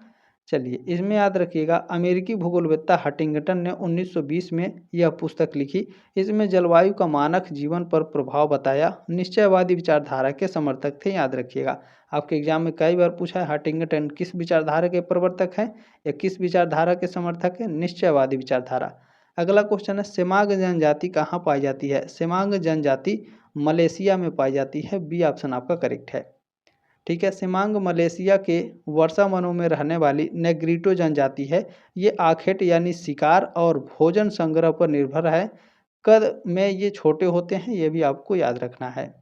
चलिए इसमें याद रखिएगा अमेरिकी भूगोलवेत्ता हंटिंगटन ने 1920 में यह पुस्तक लिखी। इसमें जलवायु का मानक जीवन पर प्रभाव बताया। निश्चयवादी विचारधारा के समर्थक थे, याद रखिएगा। आपके एग्जाम में कई बार पूछा है हंटिंगटन किस विचारधारा के प्रवर्तक हैं या किस विचारधारा के समर्थक है? निश्चयवादी विचारधारा। अगला क्वेश्चन है सेमांग जनजाति कहाँ पाई जाती है? सेमांग जनजाति मलेशिया में पाई जाती है। बी ऑप्शन आपका करेक्ट है। ठीक है, सेमांग मलेशिया के वर्षा वनों में रहने वाली नेग्रिटो जनजाति है। ये आखेट यानी शिकार और भोजन संग्रह पर निर्भर है। कद में ये छोटे होते हैं, ये भी आपको याद रखना है।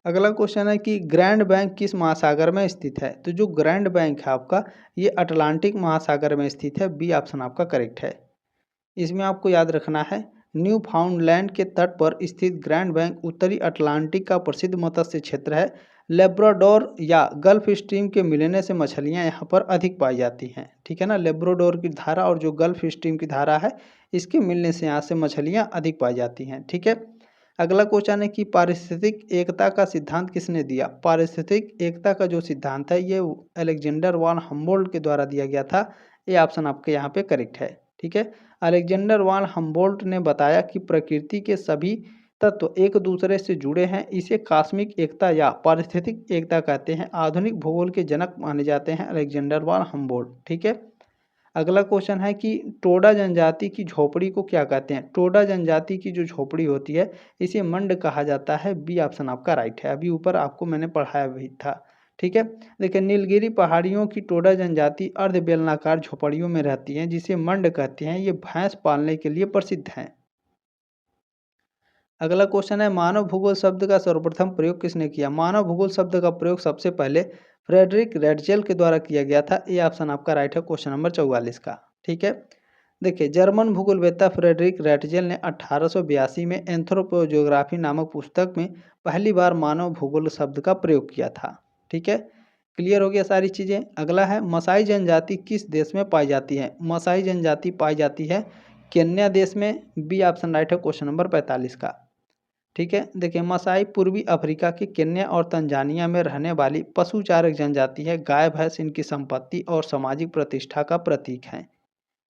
अगला क्वेश्चन है कि ग्रैंड बैंक किस महासागर में स्थित है? तो जो ग्रैंड बैंक है आपका ये अटलांटिक महासागर में स्थित है। बी ऑप्शन आपका करेक्ट है। इसमें आपको याद रखना है न्यू फाउंडलैंड के तट पर स्थित ग्रैंड बैंक उत्तरी अटलांटिक का प्रसिद्ध मत्स्य क्षेत्र है। लेब्राडोर या गल्फ स्ट्रीम के मिलने से मछलियां यहाँ पर अधिक पाई जाती हैं। ठीक है ना, लेब्राडोर की धारा और जो गल्फ स्ट्रीम की धारा है इसके मिलने से यहाँ से मछलियां अधिक पाई जाती हैं। ठीक है, अगला क्वेश्चन है कि पारिस्थितिक एकता का सिद्धांत किसने दिया? पारिस्थितिक एकता का जो सिद्धांत है ये अलेक्जेंडर वान हम्बोल्ट के द्वारा दिया गया था। ये ऑप्शन आपके यहाँ पे करेक्ट है। ठीक है, अलेक्जेंडर वान हम्बोल्ट ने बताया कि प्रकृति के सभी तत्व एक दूसरे से जुड़े हैं। इसे कॉस्मिक एकता या पारिस्थितिक एकता कहते हैं। आधुनिक भूगोल के जनक माने जाते हैं अलेक्जेंडर वान हम्बोल्ट। ठीक है, अगला क्वेश्चन है कि टोडा जनजाति की झोपड़ी को क्या कहते हैं? टोडा जनजाति की जो झोपड़ी होती है इसे मंड कहा जाता है। बी ऑप्शन आपका राइट है। अभी ऊपर आपको मैंने पढ़ाया भी था। ठीक है, देखिए नीलगिरी पहाड़ियों की टोडा जनजाति अर्ध बेलनाकार झोपड़ियों में रहती है जिसे मंड कहते हैं। ये भैंस पालने के लिए प्रसिद्ध हैं। अगला क्वेश्चन है मानव भूगोल शब्द का सर्वप्रथम प्रयोग किसने किया? मानव भूगोल शब्द का प्रयोग सबसे पहले फ्रेडरिक रेडजेल के द्वारा किया गया था। ये ऑप्शन आपका राइट है क्वेश्चन नंबर 44 का। ठीक है, देखिए जर्मन भूगोलवेत्ता फ्रेडरिक रेडजेल ने 1882 में एंथ्रोपोजियोग्राफी नामक पुस्तक में पहली बार मानव भूगोल शब्द का प्रयोग किया था। ठीक है, क्लियर हो गया सारी चीज़ें। अगला है मसाई जनजाति किस देश में पाई जाती है? मसाई जनजाति पाई जाती है केन्या देश में। बी ऑप्शन राइट है क्वेश्चन नंबर 45 का। ठीक है, देखिए मसाई पूर्वी अफ्रीका के केन्या और तंजानिया में रहने वाली पशुचारक जनजाति है। गाय भैंस इनकी संपत्ति और सामाजिक प्रतिष्ठा का प्रतीक है।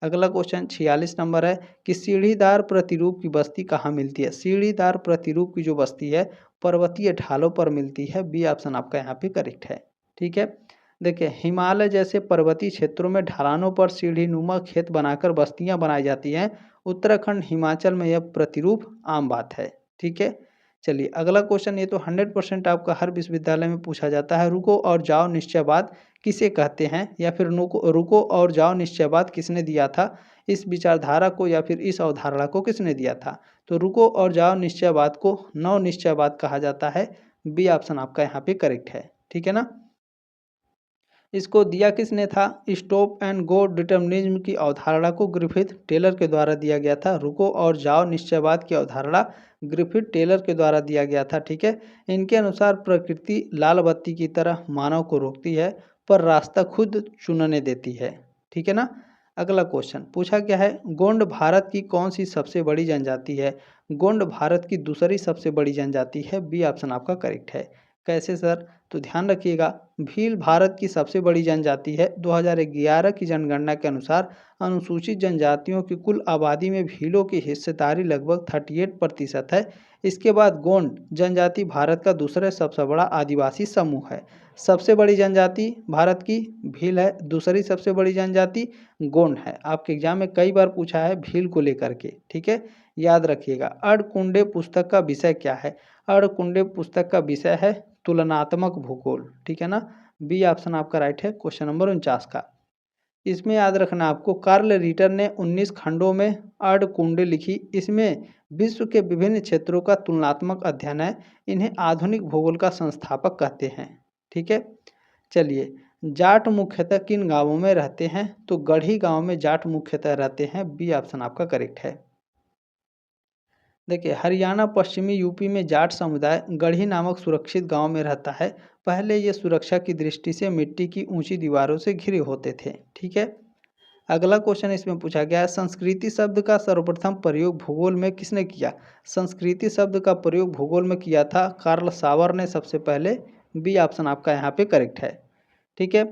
अगला क्वेश्चन 46 नंबर है कि सीढ़ीदार प्रतिरूप की बस्ती कहाँ मिलती है? सीढ़ीदार प्रतिरूप की जो बस्ती है पर्वतीय ढालों पर मिलती है। बी ऑप्शन आपका यहाँ पे करेक्ट है। ठीक है, देखिए हिमालय जैसे पर्वतीय क्षेत्रों में ढलानों पर सीढ़ीनुमा खेत बनाकर बस्तियां बनाई जाती हैं। उत्तराखंड हिमाचल में यह प्रतिरूप आम बात है। ठीक है, चलिए अगला क्वेश्चन, ये तो 100% आपका हर विश्वविद्यालय में पूछा जाता है। रुको और जाओ निश्चयवाद किसे कहते हैं? या फिर रुको और जाओ निश्चयवाद किसने दिया था? इस विचारधारा को या फिर इस अवधारणा को किसने दिया था? तो रुको और जाओ निश्चयवाद को नव निश्चयवाद कहा जाता है। बी ऑप्शन आपका यहाँ पे करेक्ट है। ठीक है ना, इसको दिया किसने था? स्टॉप एंड गो डिटर्मिनिज्म की अवधारणा को ग्रिफिथ टेलर के द्वारा दिया गया था। रुको और जाओ निश्चयवाद की अवधारणा ग्रिफिथ टेलर के द्वारा दिया गया था। ठीक है, इनके अनुसार प्रकृति लाल बत्ती की तरह मानव को रोकती है पर रास्ता खुद चुनने देती है। ठीक है ना, अगला क्वेश्चन पूछा गया है गोंड भारत की कौन सी सबसे बड़ी जनजाति है? गोंड भारत की दूसरी सबसे बड़ी जनजाति है। बी ऑप्शन आपका करेक्ट है। कैसे सर? तो ध्यान रखिएगा, भील भारत की सबसे बड़ी जनजाति है। 2011 की जनगणना के अनुसार अनुसूचित जनजातियों की कुल आबादी में भीलों की हिस्सेदारी लगभग 38% है। इसके बाद गोंड जनजाति भारत का दूसरा सबसे बड़ा आदिवासी समूह है। सबसे बड़ी जनजाति भारत की भील है, दूसरी सबसे बड़ी जनजाति गोंड है। आपके एग्जाम में कई बार पूछा है भील को लेकर के, ठीक है, याद रखिएगा। अर्धकुंडे पुस्तक का विषय क्या है? अर्धकुंडे पुस्तक का विषय है तुलनात्मक भूगोल, ठीक है ना। बी ऑप्शन आपका राइट है, क्वेश्चन नंबर 49 का। इसमें याद रखना आपको, कार्ल रिटर ने 19 खंडों में अर्धकुंडे लिखी। इसमें विश्व के विभिन्न क्षेत्रों का तुलनात्मक अध्ययन है। इन्हें आधुनिक भूगोल का संस्थापक कहते हैं, ठीक है। चलिए, जाट मुख्यतः किन गांवों में रहते हैं? तो गढ़ी गांव में जाट मुख्यतः रहते हैं। बी ऑप्शन आपका करेक्ट है। देखिए, हरियाणा पश्चिमी यूपी में जाट समुदाय गढ़ी नामक सुरक्षित गांव में रहता है। पहले ये सुरक्षा की दृष्टि से मिट्टी की ऊंची दीवारों से घिरे होते थे, ठीक है। अगला क्वेश्चन इसमें पूछा गया है, संस्कृति शब्द का सर्वप्रथम प्रयोग भूगोल में किसने किया? संस्कृति शब्द का प्रयोग भूगोल में किया था कार्ल सावर ने सबसे पहले। बी ऑप्शन आपका यहाँ पे करेक्ट है, ठीक है।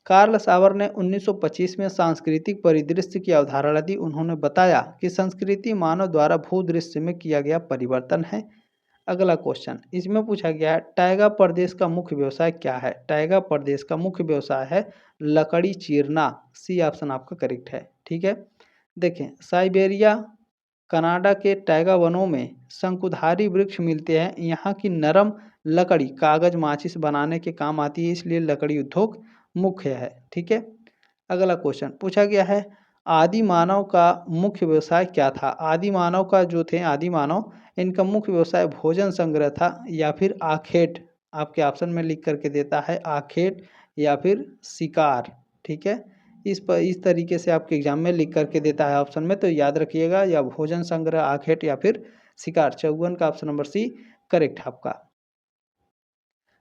कार्ल सावर ने 1925 में सांस्कृतिक परिदृश्य की अवधारणा दी। उन्होंने बताया कि संस्कृति मानव द्वारा भूदृश्य में किया गया परिवर्तन है। अगला क्वेश्चन इसमें पूछा गया है, टाइगा प्रदेश का मुख्य व्यवसाय क्या है? टाइगा प्रदेश का मुख्य व्यवसाय है लकड़ी चीरना। सी ऑप्शन आपका करेक्ट है, ठीक है। देखें, साइबेरिया कनाडा के टाइगा वनों में शंकुधारी वृक्ष मिलते हैं। यहाँ की नरम लकड़ी कागज माचिस बनाने के काम आती है, इसलिए लकड़ी उद्योग मुख्य है, ठीक है। अगला क्वेश्चन पूछा गया है, आदि मानव का मुख्य व्यवसाय क्या था? आदि मानव का जो थे आदि मानव, इनका मुख्य व्यवसाय भोजन संग्रह था या फिर आखेट। आपके ऑप्शन में लिख करके देता है आखेट या फिर शिकार, ठीक है। इस तरीके से आपके एग्जाम में लिख करके देता है ऑप्शन में, तो याद रखिएगा, या भोजन संग्रह, आखेट या फिर शिकार। 54 का ऑप्शन नंबर सी करेक्ट है आपका।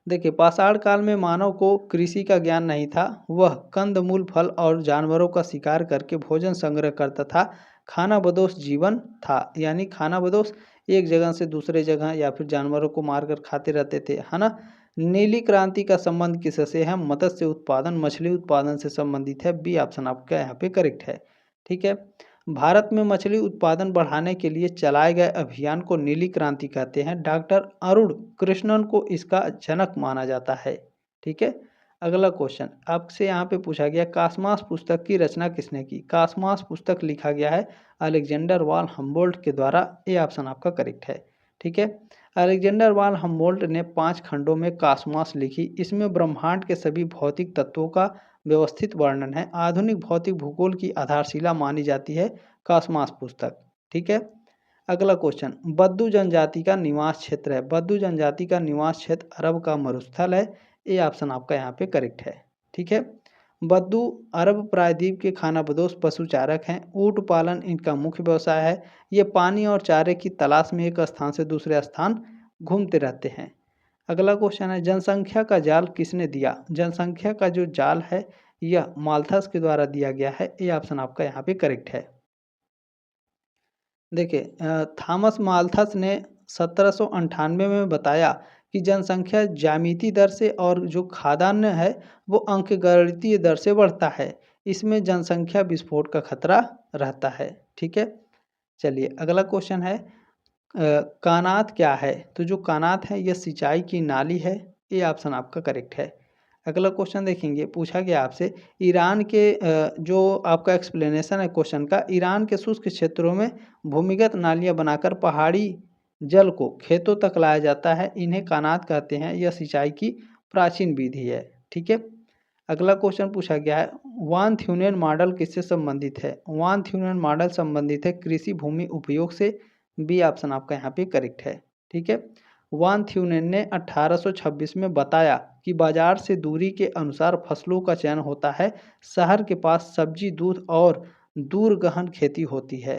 देखिए, पाषाण काल में मानव को कृषि का ज्ञान नहीं था। वह कंदमूल, फल और जानवरों का शिकार करके भोजन संग्रह करता था। खानाबदोश जीवन था, यानी खानाबदोश एक जगह से दूसरे जगह या फिर जानवरों को मारकर खाते रहते थे, है ना। नीली क्रांति का संबंध किससे है? मत्स्य उत्पादन, मछली उत्पादन से संबंधित है। बी ऑप्शन आपका यहाँ पे करेक्ट है, ठीक है। भारत में मछली उत्पादन बढ़ाने के लिए चलाए गए अभियान को नीली क्रांति कहते हैं। डॉक्टर अरुण कृष्णन को इसका जनक माना जाता है, ठीक है। अगला क्वेश्चन आपसे यहाँ पे पूछा गया, कासमास पुस्तक की रचना किसने की? कासमास पुस्तक लिखा गया है अलेक्जेंडर वाल हम्बोल्ट के द्वारा। ए ऑप्शन आपका करेक्ट है, ठीक है। अलेक्जेंडर वाल हम्बोल्ट ने 5 खंडों में कासमास लिखी। इसमें ब्रह्मांड के सभी भौतिक तत्वों का व्यवस्थित वर्णन है। आधुनिक भौतिक भूगोल की आधारशिला मानी जाती है कासमास पुस्तक, ठीक है। अगला क्वेश्चन, बद्दू जनजाति का निवास क्षेत्र है। बद्दू जनजाति का निवास क्षेत्र अरब का मरुस्थल है। ये ऑप्शन आपका यहाँ पे करेक्ट है, ठीक है। बद्दू अरब प्रायद्वीप के खानाबदोश पशुचारक हैं। ऊँट पालन इनका मुख्य व्यवसाय है। ये पानी और चारे की तलाश में एक स्थान से दूसरे स्थान घूमते रहते हैं। अगला क्वेश्चन है, जनसंख्या का जाल किसने दिया? जनसंख्या का जो जाल है यह माल्थस के द्वारा दिया गया है। ये ऑप्शन आपका यहाँ पे करेक्ट है। देखिए, थॉमस माल्थस ने 1798 में बताया कि जनसंख्या ज्यामितीय दर से और जो खाद्यान्न है वो अंकगणितीय दर से बढ़ता है। इसमें जनसंख्या विस्फोट का खतरा रहता है, ठीक है। चलिए, अगला क्वेश्चन है, कानात क्या है? तो जो कानात है यह सिंचाई की नाली है। ये ऑप्शन आपका करेक्ट है। अगला क्वेश्चन देखेंगे, पूछा गया आपसे, ईरान के जो आपका एक्सप्लेनेशन है क्वेश्चन का, ईरान के शुष्क क्षेत्रों में भूमिगत नालियां बनाकर पहाड़ी जल को खेतों तक लाया जाता है। इन्हें कानात कहते हैं। यह सिंचाई की प्राचीन विधि है, ठीक है। अगला क्वेश्चन पूछा गया है, वान थ्यूनेन मॉडल किससे संबंधित है? वान थ्यूनेन मॉडल संबंधित है कृषि भूमि उपयोग से। बी ऑप्शन आपका यहाँ पे करेक्ट है, ठीक है। वान थ्यूनेन ने 1826 में बताया कि बाजार से दूरी के अनुसार फसलों का चयन होता है। शहर के पास सब्जी, दूध और दूर गहन खेती होती है।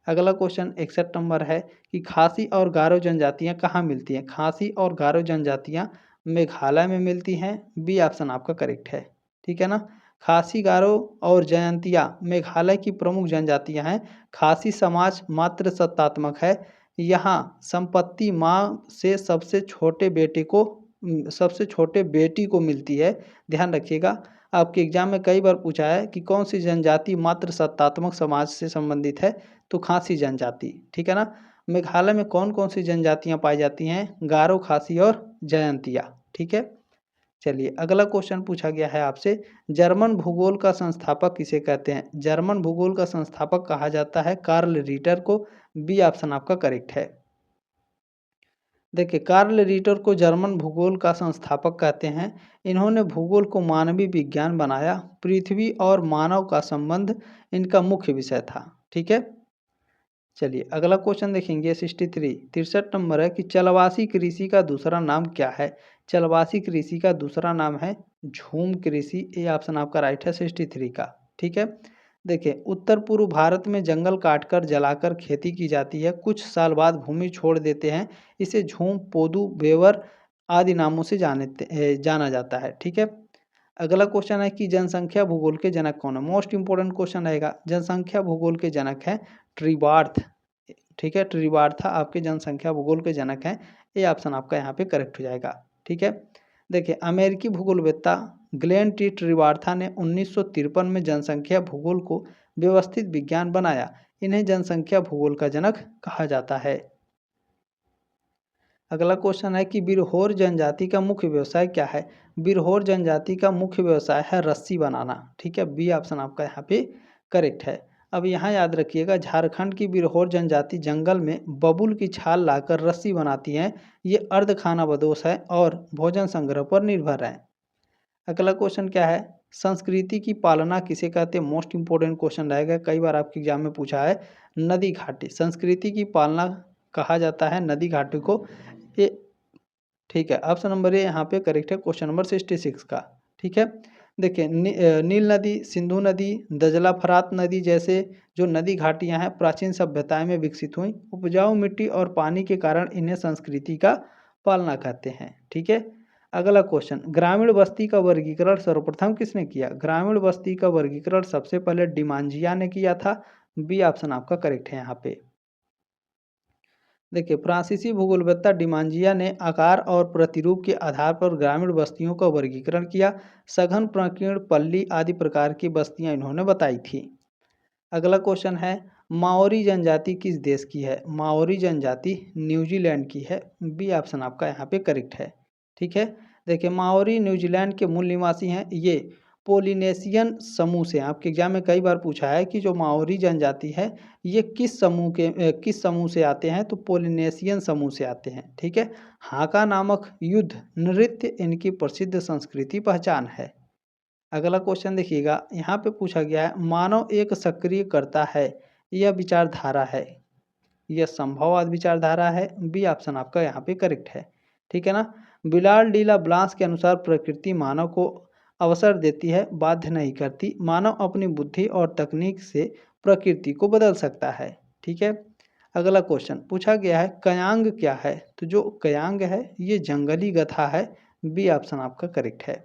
अगला क्वेश्चन 61 नंबर है कि खासी और गारो जनजातियां कहाँ मिलती हैं? खासी और गारो जनजातियां मेघालय में मिलती हैं। बी ऑप्शन आपका करेक्ट है, ठीक है ना। खासी, गारो और जयंतिया मेघालय की प्रमुख जनजातियां हैं। खासी समाज मात्र सत्तात्मक है। यहाँ संपत्ति माँ से सबसे छोटे बेटे को सबसे छोटे बेटी को मिलती है। ध्यान रखिएगा, आपके एग्जाम में कई बार पूछा है कि कौन सी जनजाति मात्र सत्तात्मक समाज से संबंधित है, तो खासी जनजाति। ठीक है ना। मेघालय में कौन कौन सी जनजातियां पाई जाती हैं? गारो, खासी और जयंतिया। ठीक है। चलिए अगला क्वेश्चन पूछा गया है आपसे, जर्मन भूगोल का संस्थापक किसे कहते हैं? जर्मन भूगोल का संस्थापक कहा जाता है कार्ल रीटर को। बी ऑप्शन आपका करेक्ट है। देखिए, कार्ल रीटर को जर्मन भूगोल का संस्थापक कहते हैं। इन्होंने भूगोल को मानवीय विज्ञान बनाया। पृथ्वी और मानव का संबंध इनका मुख्य विषय था। ठीक है। चलिए अगला क्वेश्चन देखेंगे 63 नंबर है कि चलवासी कृषि का दूसरा नाम क्या है? चलवासी कृषि का दूसरा नाम है झूम कृषि। ए ऑप्शन आपका राइट है 63 का। ठीक है। देखिए, उत्तर पूर्व भारत में जंगल काटकर जलाकर खेती की जाती है। कुछ साल बाद भूमि छोड़ देते हैं। इसे झूम, पोदू, बेवर आदि नामों से जाना जाता है। ठीक है। अगला क्वेश्चन है कि जनसंख्या भूगोल के जनक कौन है? मोस्ट इंपोर्टेंट क्वेश्चन रहेगा। जनसंख्या भूगोल के जनक है ट्रीबार्थ। ठीक है, ट्रीबार्था आपके जनसंख्या भूगोल के जनक हैं। ये ऑप्शन आपका यहाँ पे करेक्ट हो जाएगा। ठीक है। देखिए, अमेरिकी भूगोलवेत्ता ग्लेन टी ट्रीबार्था ने 1953 में जनसंख्या भूगोल को व्यवस्थित विज्ञान बनाया। इन्हें जनसंख्या भूगोल का जनक कहा जाता है। अगला क्वेश्चन है कि बिरहोर जनजाति का मुख्य व्यवसाय क्या है? बिरहोर जनजाति का मुख्य व्यवसाय है रस्सी बनाना। ठीक है, बी ऑप्शन आपका यहाँ पे करेक्ट है। अब यहाँ याद रखिएगा, झारखंड की बिरहोर जनजाति जंगल में बबूल की छाल लाकर रस्सी बनाती हैं। ये अर्ध खानाबदोश है और भोजन संग्रह पर निर्भर है। अगला क्वेश्चन क्या है? संस्कृति की पालना किसे कहते हैं? मोस्ट इंपोर्टेंट क्वेश्चन रहेगा, कई बार आपके एग्जाम में पूछा है। नदी घाटी, संस्कृति की पालना कहा जाता है नदी घाटी को। ये ठीक है, ऑप्शन नंबर ए यहाँ पे करेक्ट है क्वेश्चन नंबर 66 का। ठीक है। देखिए, नील नदी, सिंधु नदी, दजला, फरात नदी जैसे जो नदी घाटियाँ हैं प्राचीन सभ्यताएं में विकसित हुई। उपजाऊ मिट्टी और पानी के कारण इन्हें संस्कृति का पालना कहते हैं। ठीक है। अगला क्वेश्चन, ग्रामीण बस्ती का वर्गीकरण सर्वप्रथम किसने किया? ग्रामीण बस्ती का वर्गीकरण सबसे पहले डिमांजिया ने किया था। बी ऑप्शन आपका करेक्ट है यहाँ पे। देखिए, फ्रांसीसी भूगोलवेत्ता डिमांजिया ने आकार और प्रतिरूप के आधार पर ग्रामीण बस्तियों का वर्गीकरण किया। सघन, प्रकीर्ण, पल्ली आदि प्रकार की बस्तियां इन्होंने बताई थी। अगला क्वेश्चन है, माओरी जनजाति किस देश की है? माओरी जनजाति न्यूजीलैंड की है। बी ऑप्शन आपका यहाँ पे करेक्ट है। ठीक है। देखिए, माओरी न्यूजीलैंड के मूल निवासी हैं। ये पोलिनेशियन समूह से, आपके एग्जाम में कई बार पूछा है कि जो माओरी जनजाति है ये किस समूह से आते हैं? तो पोलिनेशियन समूह से आते हैं। ठीक है। हाका नामक युद्ध नृत्य इनकी प्रसिद्ध संस्कृति पहचान है। अगला क्वेश्चन देखिएगा, यहाँ पे पूछा गया है, मानव एक सक्रिय कर्ता है, यह विचारधारा है, यह संभववाद विचारधारा है। बी ऑप्शन आपका यहाँ पे करेक्ट है। ठीक है ना। बिलाल डी ला ब्लांस के अनुसार प्रकृति मानव को अवसर देती है, बाध्य नहीं करती। मानव अपनी बुद्धि और तकनीक से प्रकृति को बदल सकता है। ठीक है। अगला क्वेश्चन पूछा गया है, कयांग क्या है? तो जो कयांग है ये जंगली गधा है। बी ऑप्शन आपका करेक्ट है।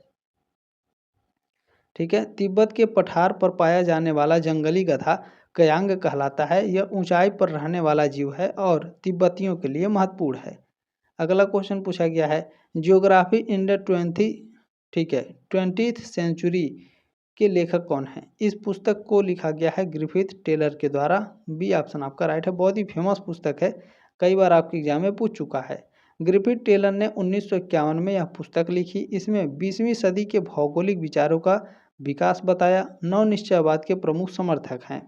ठीक है। तिब्बत के पठार पर पाया जाने वाला जंगली गधा कयांग कहलाता है। यह ऊंचाई पर रहने वाला जीव है और तिब्बतियों के लिए महत्वपूर्ण है। अगला क्वेश्चन पूछा गया है, geography in the 20th century के लेखक कौन है? इस पुस्तक को लिखा गया है ग्रिफिथ टेलर के द्वारा। बी ऑप्शन आपका राइट है। बहुत ही फेमस पुस्तक है, कई बार आपके एग्जाम में पूछ चुका है। ग्रिफिथ टेलर ने 1951 में यह पुस्तक लिखी। इसमें 20वीं सदी के भौगोलिक विचारों का विकास बताया। नवनिश्चयवाद के प्रमुख समर्थक हैं।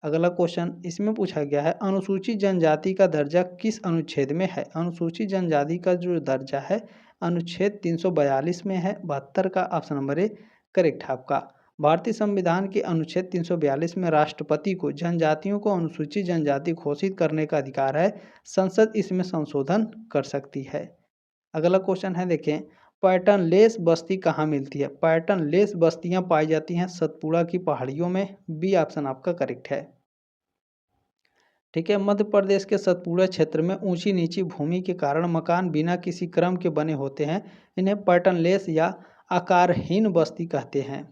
अगला क्वेश्चन इसमें पूछा गया है, अनुसूचित जनजाति का दर्जा किस अनुच्छेद में है? अनुसूचित जनजाति का जो दर्जा है अनुच्छेद 342 में है। 72 का ऑप्शन नंबर ए करेक्ट है आपका। भारतीय संविधान के अनुच्छेद 342 में राष्ट्रपति को जनजातियों को अनुसूचित जनजाति घोषित करने का अधिकार है। संसद इसमें संशोधन कर सकती है। अगला क्वेश्चन है, देखें, पैटर्न लेस बस्ती कहाँ मिलती है? पैटर्न लेस बस्तियां पाई जाती हैं सतपुड़ा की पहाड़ियों में। बी ऑप्शन आपका करेक्ट है। ठीक है। मध्य प्रदेश के सतपुड़ा क्षेत्र में ऊंची नीची भूमि के कारण मकान बिना किसी क्रम के बने होते हैं। इन्हें पैटर्न लेस या आकारहीन बस्ती कहते हैं।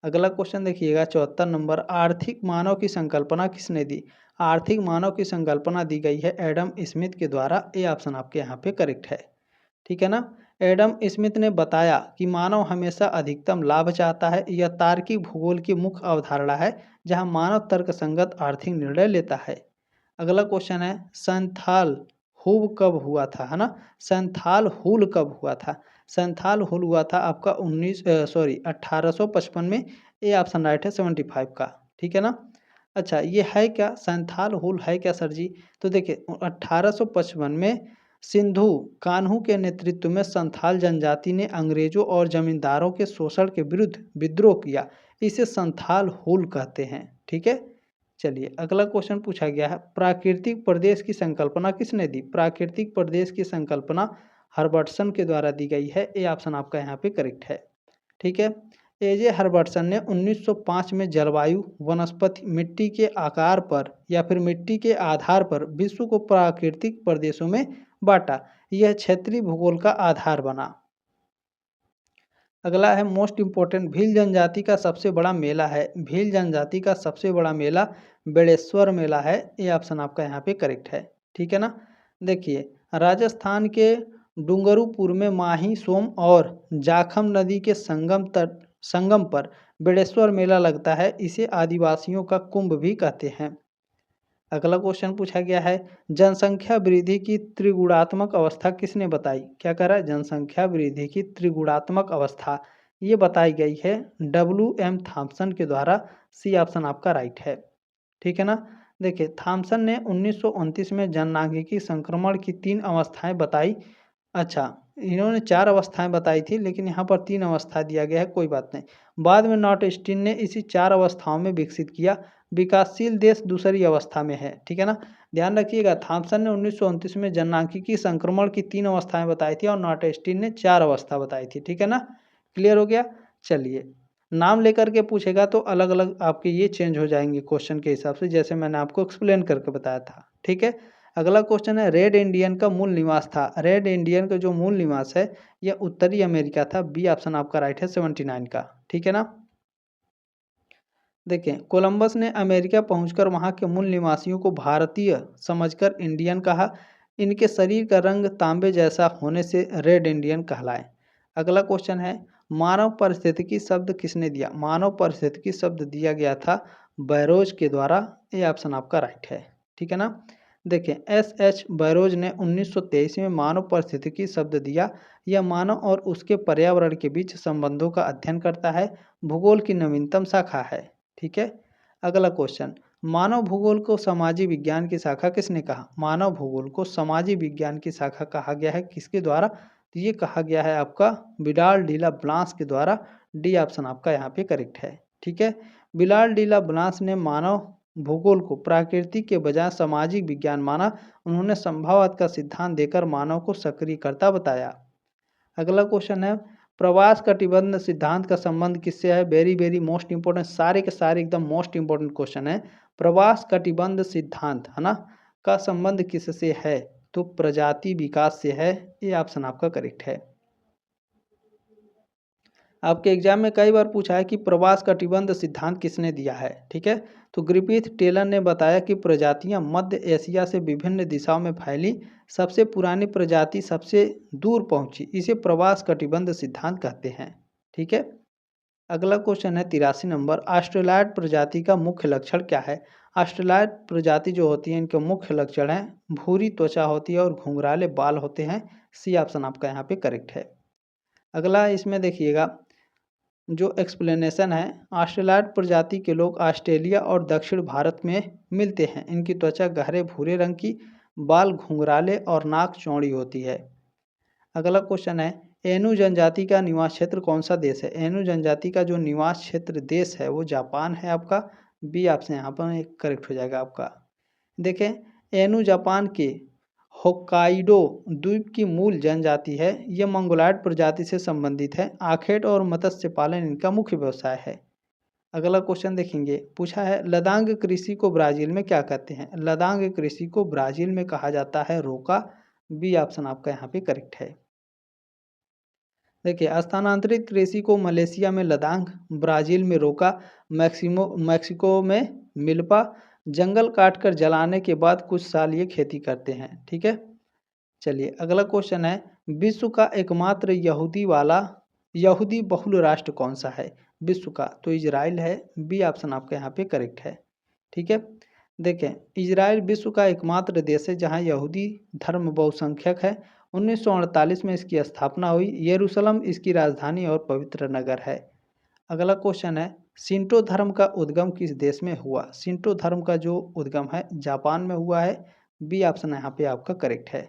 अगला क्वेश्चन देखिएगा 74 नंबर, आर्थिक मानव की संकल्पना किसने दी? आर्थिक मानव की संकल्पना दी गई है एडम स्मिथ के द्वारा। ए ऑप्शन आपके यहाँ पे करेक्ट है। ठीक है ना। एडम स्मिथ ने बताया कि मानव हमेशा अधिकतम लाभ चाहता है। यह तार्किक भूगोल की मुख्य अवधारणा है जहां मानव तर्कसंगत आर्थिक निर्णय लेता है। अगला क्वेश्चन है संथाल हुल कब हुआ था, है ना। संथाल हुल कब हुआ था? संथाल हुल हुआ था आपका 1855 में। ए ऑप्शन राइट है 75 का, ठीक है ना। अच्छा, ये है क्या संथाल हुल है क्या सर जी? तो देखिए 1855 में सिंधु कान्हू के नेतृत्व में संथाल जनजाति ने अंग्रेजों और जमींदारों के शोषण के विरुद्ध विद्रोह किया। इसे संथाल हुल कहते हैं, ठीक है। चलिए अगला क्वेश्चन पूछा गया है प्राकृतिक प्रदेश की संकल्पना किसने दी? प्राकृतिक प्रदेश की संकल्पना हर्बर्टसन के द्वारा दी गई है। ए ऑप्शन आपका यहाँ पे करेक्ट है, ठीक है। एजे हर्बर्टसन ने 1905 में जलवायु, वनस्पति, मिट्टी के आकार पर या फिर मिट्टी के आधार पर विश्व को प्राकृतिक प्रदेशों में बांटा। यह क्षेत्रीय भूगोल का आधार बना। अगला है मोस्ट इम्पोर्टेंट भील जनजाति का सबसे बड़ा मेला है। भील जनजाति का सबसे बड़ा मेला बेड़ेश्वर मेला है। ये ऑप्शन आपका यहाँ पे करेक्ट है, ठीक है ना। देखिए राजस्थान के डूंगरपुर में माही सोम और जाखम नदी के संगम पर बेड़ेश्वर मेला लगता है। इसे आदिवासियों का कुंभ भी कहते हैं। अगला क्वेश्चन पूछा गया है जनसंख्या वृद्धि की त्रिगुणात्मक अवस्था किसने बताई? क्या कह रहा है जनसंख्या वृद्धि की त्रिगुणात्मक अवस्था ये बताई गई है WM थॉम्सन के द्वारा। सी ऑप्शन आपका राइट है, ठीक है ना। देखिए थॉम्सन ने 1929 में जननांगिकी संक्रमण की 3 अवस्थाएं बताई। अच्छा, इन्होंने 4 अवस्थाएं बताई थी लेकिन यहाँ पर 3 अवस्था दिया गया है, कोई बात नहीं। बाद में नॉटस्टीन ने इसी 4 अवस्थाओं में विकसित किया। विकासशील देश दूसरी अवस्था में है, ठीक है ना। ध्यान रखिएगा थॉम्सन ने 1929 में जननांगिकी संक्रमण की 3 अवस्थाएं बताई थी और नॉटस्टीन ने 4 अवस्था बताई थी, ठीक है ना। क्लियर हो गया। चलिए नाम लेकर के पूछेगा तो अलग अलग आपके ये चेंज हो जाएंगे क्वेश्चन के हिसाब से, जैसे मैंने आपको एक्सप्लेन करके बताया था, ठीक है। अगला क्वेश्चन है रेड इंडियन का मूल निवास था। रेड इंडियन का जो मूल निवास है यह उत्तरी अमेरिका था। बी ऑप्शन आपका राइट है 79 का, ठीक है ना। देखें कोलंबस ने अमेरिका पहुंचकर वहां के मूल निवासियों को भारतीय समझकर इंडियन कहा। इनके शरीर का रंग तांबे जैसा होने से रेड इंडियन कहलाए। अगला क्वेश्चन है मानव पारिस्थितिकी शब्द किसने दिया? मानव पारिस्थितिकी शब्द दिया गया था बैरोज के द्वारा। ये ऑप्शन आपका राइट है, ठीक है ना। देखें SH बैरोज ने 1923 में मानव पारिस्थितिकी शब्द दिया। यह मानव और उसके पर्यावरण के बीच संबंधों का अध्ययन करता है। भूगोल की नवीनतम शाखा है, ठीक है। अगला क्वेश्चन मानव भूगोल को सामाजिक विज्ञान की शाखा किसने कहा? मानव भूगोल को सामाजिक विज्ञान की शाखा कहा गया है, किसके द्वारा? तो ये कहा गया है आपका विडाल डी ला ब्लांस के द्वारा। डी ऑप्शन आपका यहाँ पे करेक्ट है, ठीक है। विडाल डी ला ब्लांस ने मानव भूगोल को प्राकृतिक के बजाय सामाजिक विज्ञान माना। उन्होंने संभववाद का सिद्धांत देकर मानव को सक्रियकर्ता बताया। अगला क्वेश्चन है प्रवास कटिबंध सिद्धांत का संबंध किससे है? वेरी वेरी मोस्ट इंपोर्टेंट, सारे के सारे एकदम मोस्ट इंपोर्टेंट क्वेश्चन है। प्रवास कटिबंध सिद्धांत है ना का संबंध किससे है? तो प्रजाति विकास से है। ये ऑप्शन आपका करेक्ट है। आपके एग्जाम में कई बार पूछा है कि प्रवास कटिबंध सिद्धांत किसने दिया है, ठीक है। तो ग्रिफिथ टेलर ने बताया कि प्रजातियां मध्य एशिया से विभिन्न दिशाओं में फैली। सबसे पुरानी प्रजाति सबसे दूर पहुंची। इसे प्रवास कटिबंध सिद्धांत कहते हैं, ठीक है। अगला क्वेश्चन है 83 नंबर ऑस्ट्रेलाइड प्रजाति का मुख्य लक्षण क्या है? ऑस्ट्रेलाइड प्रजाति जो होती है इनके मुख्य लक्षण है भूरी त्वचा होती है और घुंघराले बाल होते हैं। सी ऑप्शन आपका यहाँ पे करेक्ट है। अगला इसमें देखिएगा जो एक्सप्लेनेशन है ऑस्ट्रेलाइड प्रजाति के लोग ऑस्ट्रेलिया और दक्षिण भारत में मिलते हैं। इनकी त्वचा गहरे भूरे रंग की, बाल घुंघराले और नाक चौड़ी होती है। अगला क्वेश्चन है एनु जनजाति का निवास क्षेत्र कौन सा देश है? एनु जनजाति का जो निवास क्षेत्र देश है वो जापान है आपका। बी ऑप्शन यहाँ पर करेक्ट हो जाएगा आपका। देखें एनु जापान के होक्काइडो द्वीप की मूल जनजाति है। यह मंगोलायड प्रजाति से संबंधित है। आखेट और मत्स्य पालन इनका मुख्य व्यवसाय है। अगला क्वेश्चन देखेंगे पूछा है लदांग कृषि को ब्राजील में क्या कहते हैं? लदांग कृषि को ब्राजील में कहा जाता है रोका। बी ऑप्शन आपका यहाँ पे करेक्ट है। देखिए स्थानांतरित कृषि को मलेशिया में लदांग, ब्राजील में रोका, मैक्सिको में मिल्पा। जंगल काटकर जलाने के बाद कुछ साल ये खेती करते हैं, ठीक है। चलिए अगला क्वेश्चन है विश्व का एकमात्र यहूदी बहुल राष्ट्र कौन सा है? विश्व का तो इजराइल है। बी ऑप्शन आपका यहाँ पे करेक्ट है। ठीक है, देखें इजराइल विश्व का एकमात्र देश है जहाँ यहूदी धर्म बहुसंख्यक है। 1948 में इसकी स्थापना हुई। यरूशलेम इसकी राजधानी और पवित्र नगर है। अगला क्वेश्चन है, शिंटो धर्म का उद्गम किस देश में हुआ? शिंटो धर्म का जो उद्गम है जापान में हुआ है। बी ऑप्शन यहाँ पे आपका करेक्ट है।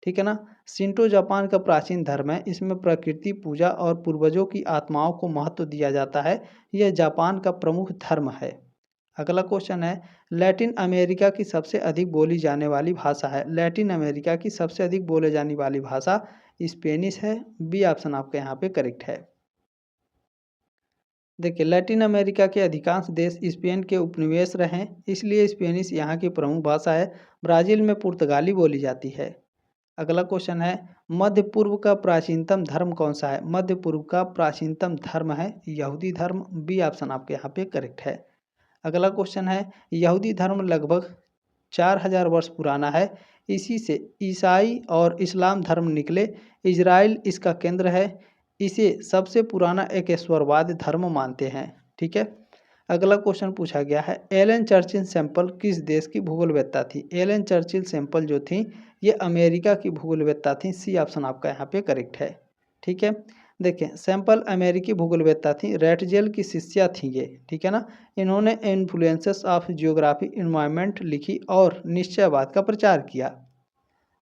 ठीक है ना। शिंटो जापान का प्राचीन धर्म है। इसमें प्रकृति पूजा और पूर्वजों की आत्माओं को महत्व दिया जाता है। यह जापान का प्रमुख धर्म है। अगला क्वेश्चन है, लैटिन अमेरिका की सबसे अधिक बोली जाने वाली भाषा है। लैटिन अमेरिका की सबसे अधिक बोले जाने वाली भाषा स्पेनिश है। बी ऑप्शन आपका यहाँ पे करेक्ट है। देखिए लैटिन अमेरिका के अधिकांश देश स्पेन के उपनिवेश रहे हैं, इसलिए स्पेनिश यहाँ की प्रमुख भाषा है। ब्राज़ील में पुर्तगाली बोली जाती है। अगला क्वेश्चन है, मध्य पूर्व का प्राचीनतम धर्म कौन सा है? मध्य पूर्व का प्राचीनतम धर्म है यहूदी धर्म। बी ऑप्शन आपके यहाँ पे करेक्ट है। अगला क्वेश्चन है, यहूदी धर्म लगभग 4000 वर्ष पुराना है। इसी से ईसाई और इस्लाम धर्म निकले। इजराइल इसका केंद्र है। इसे सबसे पुराना एकेश्वरवाद धर्म मानते हैं। ठीक है। अगला क्वेश्चन पूछा गया है, एलन चर्चिल सैंपल किस देश की भूगोलवेत्ता थी? एलन चर्चिल सैंपल जो थी ये अमेरिका की भूगोलवेत्ता थी। सी ऑप्शन आपका यहाँ पे करेक्ट है। ठीक है, देखें सैंपल अमेरिकी भूगोलवेत्ता थी, रेटजेल की शिष्या थी ये। ठीक है ना। इन्होंने इन्फ्लुएंसेस ऑफ जियोग्राफी इन्वायरमेंट लिखी और निश्चयवाद का प्रचार किया।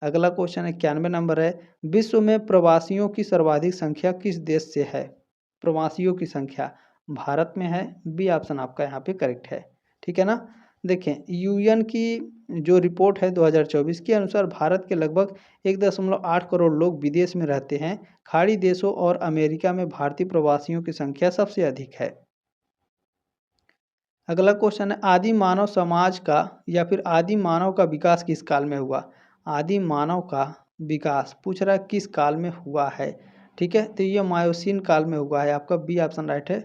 अगला क्वेश्चन 91 नंबर है, विश्व में प्रवासियों की सर्वाधिक संख्या किस देश से है? प्रवासियों की संख्या भारत में है। बी ऑप्शन आपका यहाँ पे करेक्ट है। ठीक है ना। देखें यूएन की जो रिपोर्ट है 2024 के अनुसार भारत के लगभग 1.8 करोड़ लोग विदेश में रहते हैं। खाड़ी देशों और अमेरिका में भारतीय प्रवासियों की संख्या सबसे अधिक है। अगला क्वेश्चन है, आदि मानव समाज का या फिर आदि मानव का विकास किस काल में हुआ? आदि मानव का विकास पूछ रहा है किस काल में हुआ है? ठीक है, तो ये मायोसीन काल में हुआ है। आपका बी ऑप्शन राइट है।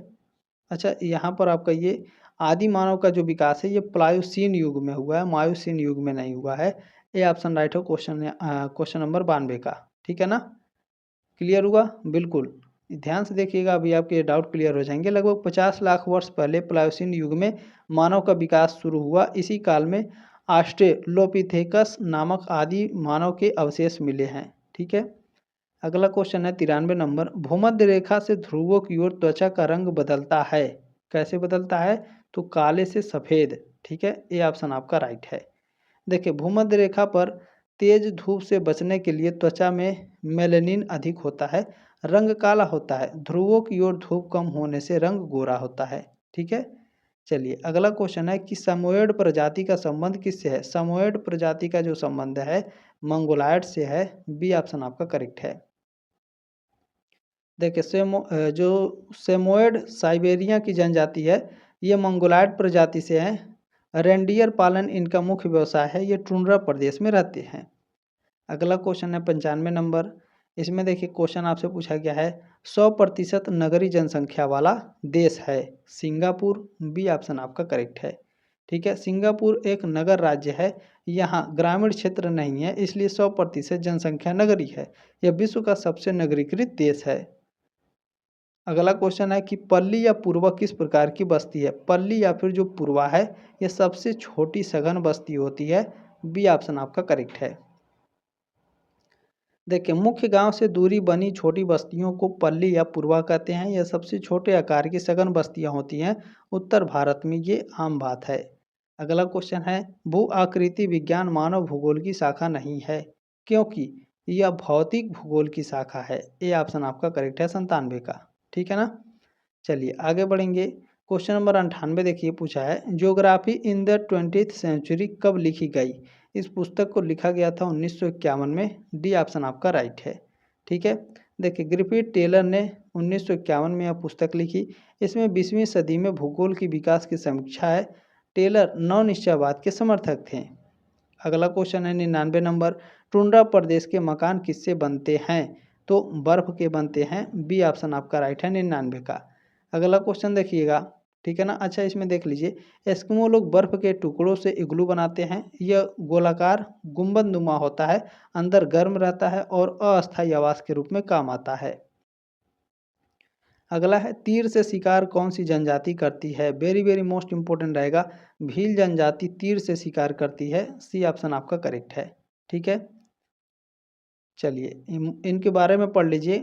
अच्छा, यहाँ पर आपका ये आदि मानव का जो विकास है ये प्लायोसीन युग में हुआ है, मायोसीन युग में नहीं हुआ है। ए ऑप्शन राइट हो क्वेश्चन नंबर 92 का। ठीक है ना। क्लियर हुआ? बिल्कुल ध्यान से देखिएगा, अभी आपके डाउट क्लियर हो जाएंगे। लगभग 50 लाख वर्ष पहले प्लायोसीन युग में मानव का विकास शुरू हुआ। इसी काल में ऑस्ट्रेलोपिथेकस नामक आदि मानव के अवशेष मिले हैं। ठीक है। अगला क्वेश्चन है 93 नंबर, भूमध्य रेखा से ध्रुवों की ओर त्वचा का रंग बदलता है। कैसे बदलता है? तो काले से सफ़ेद। ठीक है, ये ऑप्शन आपका राइट है। देखिए भूमध्य रेखा पर तेज धूप से बचने के लिए त्वचा में मेलेनिन अधिक होता है, रंग काला होता है। ध्रुवों की ओर धूप कम होने से रंग गोरा होता है। ठीक है। चलिए अगला क्वेश्चन है कि समोएड प्रजाति का संबंध किससे है? समोएड प्रजाति का जो संबंध है मंगोलायड से है। बी ऑप्शन आपका करेक्ट है। देखिए जो सेमोएड साइबेरिया की जनजाति है ये मंगोलायड प्रजाति से है। रेंडियर पालन इनका मुख्य व्यवसाय है। ये टुंड्रा प्रदेश में रहते हैं। अगला क्वेश्चन है 95 नंबर। इसमें देखिए क्वेश्चन आपसे पूछा गया है 100% नगरीय जनसंख्या वाला देश है सिंगापुर। बी ऑप्शन आपका करेक्ट है। ठीक है, सिंगापुर एक नगर राज्य है। यहाँ ग्रामीण क्षेत्र नहीं है, इसलिए 100% जनसंख्या नगरीय है। यह विश्व का सबसे नगरीकृत देश है। अगला क्वेश्चन है कि पल्ली या पूर्वा किस प्रकार की बस्ती है? पल्ली या फिर जो पूर्वा है ये सबसे छोटी सघन बस्ती होती है। बी ऑप्शन आपका करेक्ट है। देखिए मुख्य गांव से दूरी बनी छोटी बस्तियों को पल्ली या पूर्वा कहते हैं। यह सबसे छोटे आकार की सघन बस्तियां होती हैं। उत्तर भारत में ये आम बात है। अगला क्वेश्चन है, भू आकृति विज्ञान मानव भूगोल की शाखा नहीं है क्योंकि यह भौतिक भूगोल की शाखा है। ये ऑप्शन आपका करेक्ट है 97 का। ठीक है ना। चलिए आगे बढ़ेंगे। क्वेश्चन नंबर 98 देखिए पूछा है, geography in the 20th century कब लिखी गई? इस पुस्तक को लिखा गया था 1951 में। डी ऑप्शन आपका राइट है। ठीक है। देखिए ग्रिफिथ टेलर ने 1951 में यह पुस्तक लिखी। इसमें 20वीं सदी में भूगोल की विकास की समीक्षा है। टेलर नव निश्चयवाद के समर्थक थे। अगला क्वेश्चन है 99 नंबर, टुंड्रा प्रदेश के मकान किससे बनते हैं? तो बर्फ के बनते हैं। बी ऑप्शन आपका राइट है 99 का। अगला क्वेश्चन देखिएगा, ठीक है ना। अच्छा, इसमें देख लीजिए, एस्किमो लोग बर्फ के टुकड़ों से इग्लू बनाते हैं। यह गोलाकार गुंबद नुमा होता है, अंदर गर्म रहता है और अस्थायी आवास के रूप में काम आता है। अगला है, तीर से शिकार कौन सी जनजाति करती है? वेरी वेरी मोस्ट इंपॉर्टेंट रहेगा। भील जनजाति तीर से शिकार करती है। सी ऑप्शन आपका करेक्ट है। ठीक है, चलिए इनके बारे में पढ़ लीजिए।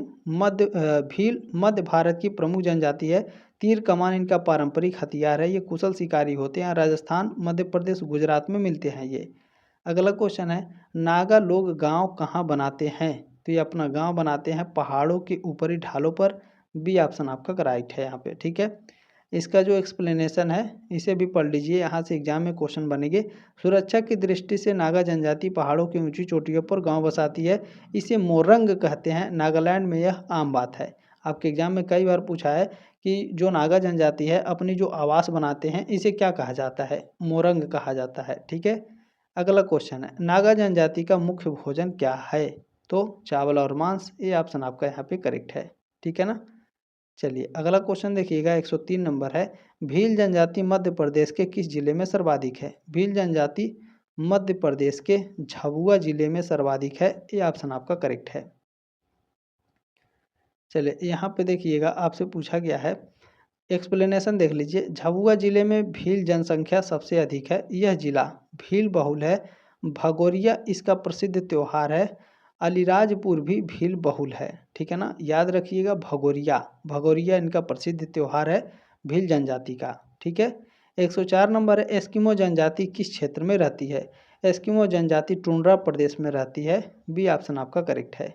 भील मध्य भारत की प्रमुख जनजाति है। तीर कमान इनका पारंपरिक हथियार है। ये कुशल शिकारी होते हैं। राजस्थान, मध्य प्रदेश, गुजरात में मिलते हैं ये। अगला क्वेश्चन है, नागा लोग गांव कहाँ बनाते हैं? तो ये अपना गांव बनाते हैं पहाड़ों के ऊपरी ढालों पर। बी ऑप्शन आपका राइट है यहाँ पे। ठीक है, इसका जो एक्सप्लेनेशन है इसे भी पढ़ लीजिए, यहाँ से एग्जाम में क्वेश्चन बनेंगे। सुरक्षा की दृष्टि से नागा जनजाति पहाड़ों की ऊंची चोटियों पर गांव बसाती है। इसे मोरंग कहते हैं। नागालैंड में यह आम बात है। आपके एग्जाम में कई बार पूछा है कि जो नागा जनजाति है अपनी जो आवास बनाते हैं इसे क्या कहा जाता है? मोरंग कहा जाता है। ठीक है, अगला क्वेश्चन है, नागा जनजाति का मुख्य भोजन क्या है? तो चावल और मांस। ये ऑप्शन आपका यहाँ पे करेक्ट है। ठीक है ना। चलिए अगला क्वेश्चन देखिएगा, 103 नंबर है। भील जनजाति मध्य प्रदेश के किस जिले में सर्वाधिक है? भील जनजाति मध्य प्रदेश के झाबुआ जिले में सर्वाधिक है। ये ऑप्शन आपका करेक्ट है। चलिए यहाँ पे देखिएगा, आपसे पूछा गया है, एक्सप्लेनेशन देख लीजिए। झाबुआ जिले में भील जनसंख्या सबसे अधिक है। यह जिला भील बहुल है। भगोरिया इसका प्रसिद्ध त्योहार है। अलीराजपुर भी भील बहुल है। ठीक है ना, याद रखिएगा, भगोरिया भगोरिया इनका प्रसिद्ध त्योहार है भील जनजाति का। ठीक है, 104 नंबर है, एस्किमो जनजाति किस क्षेत्र में रहती है? एस्किमो जनजाति टुंड्रा प्रदेश में रहती है। बी ऑप्शन आपका करेक्ट है।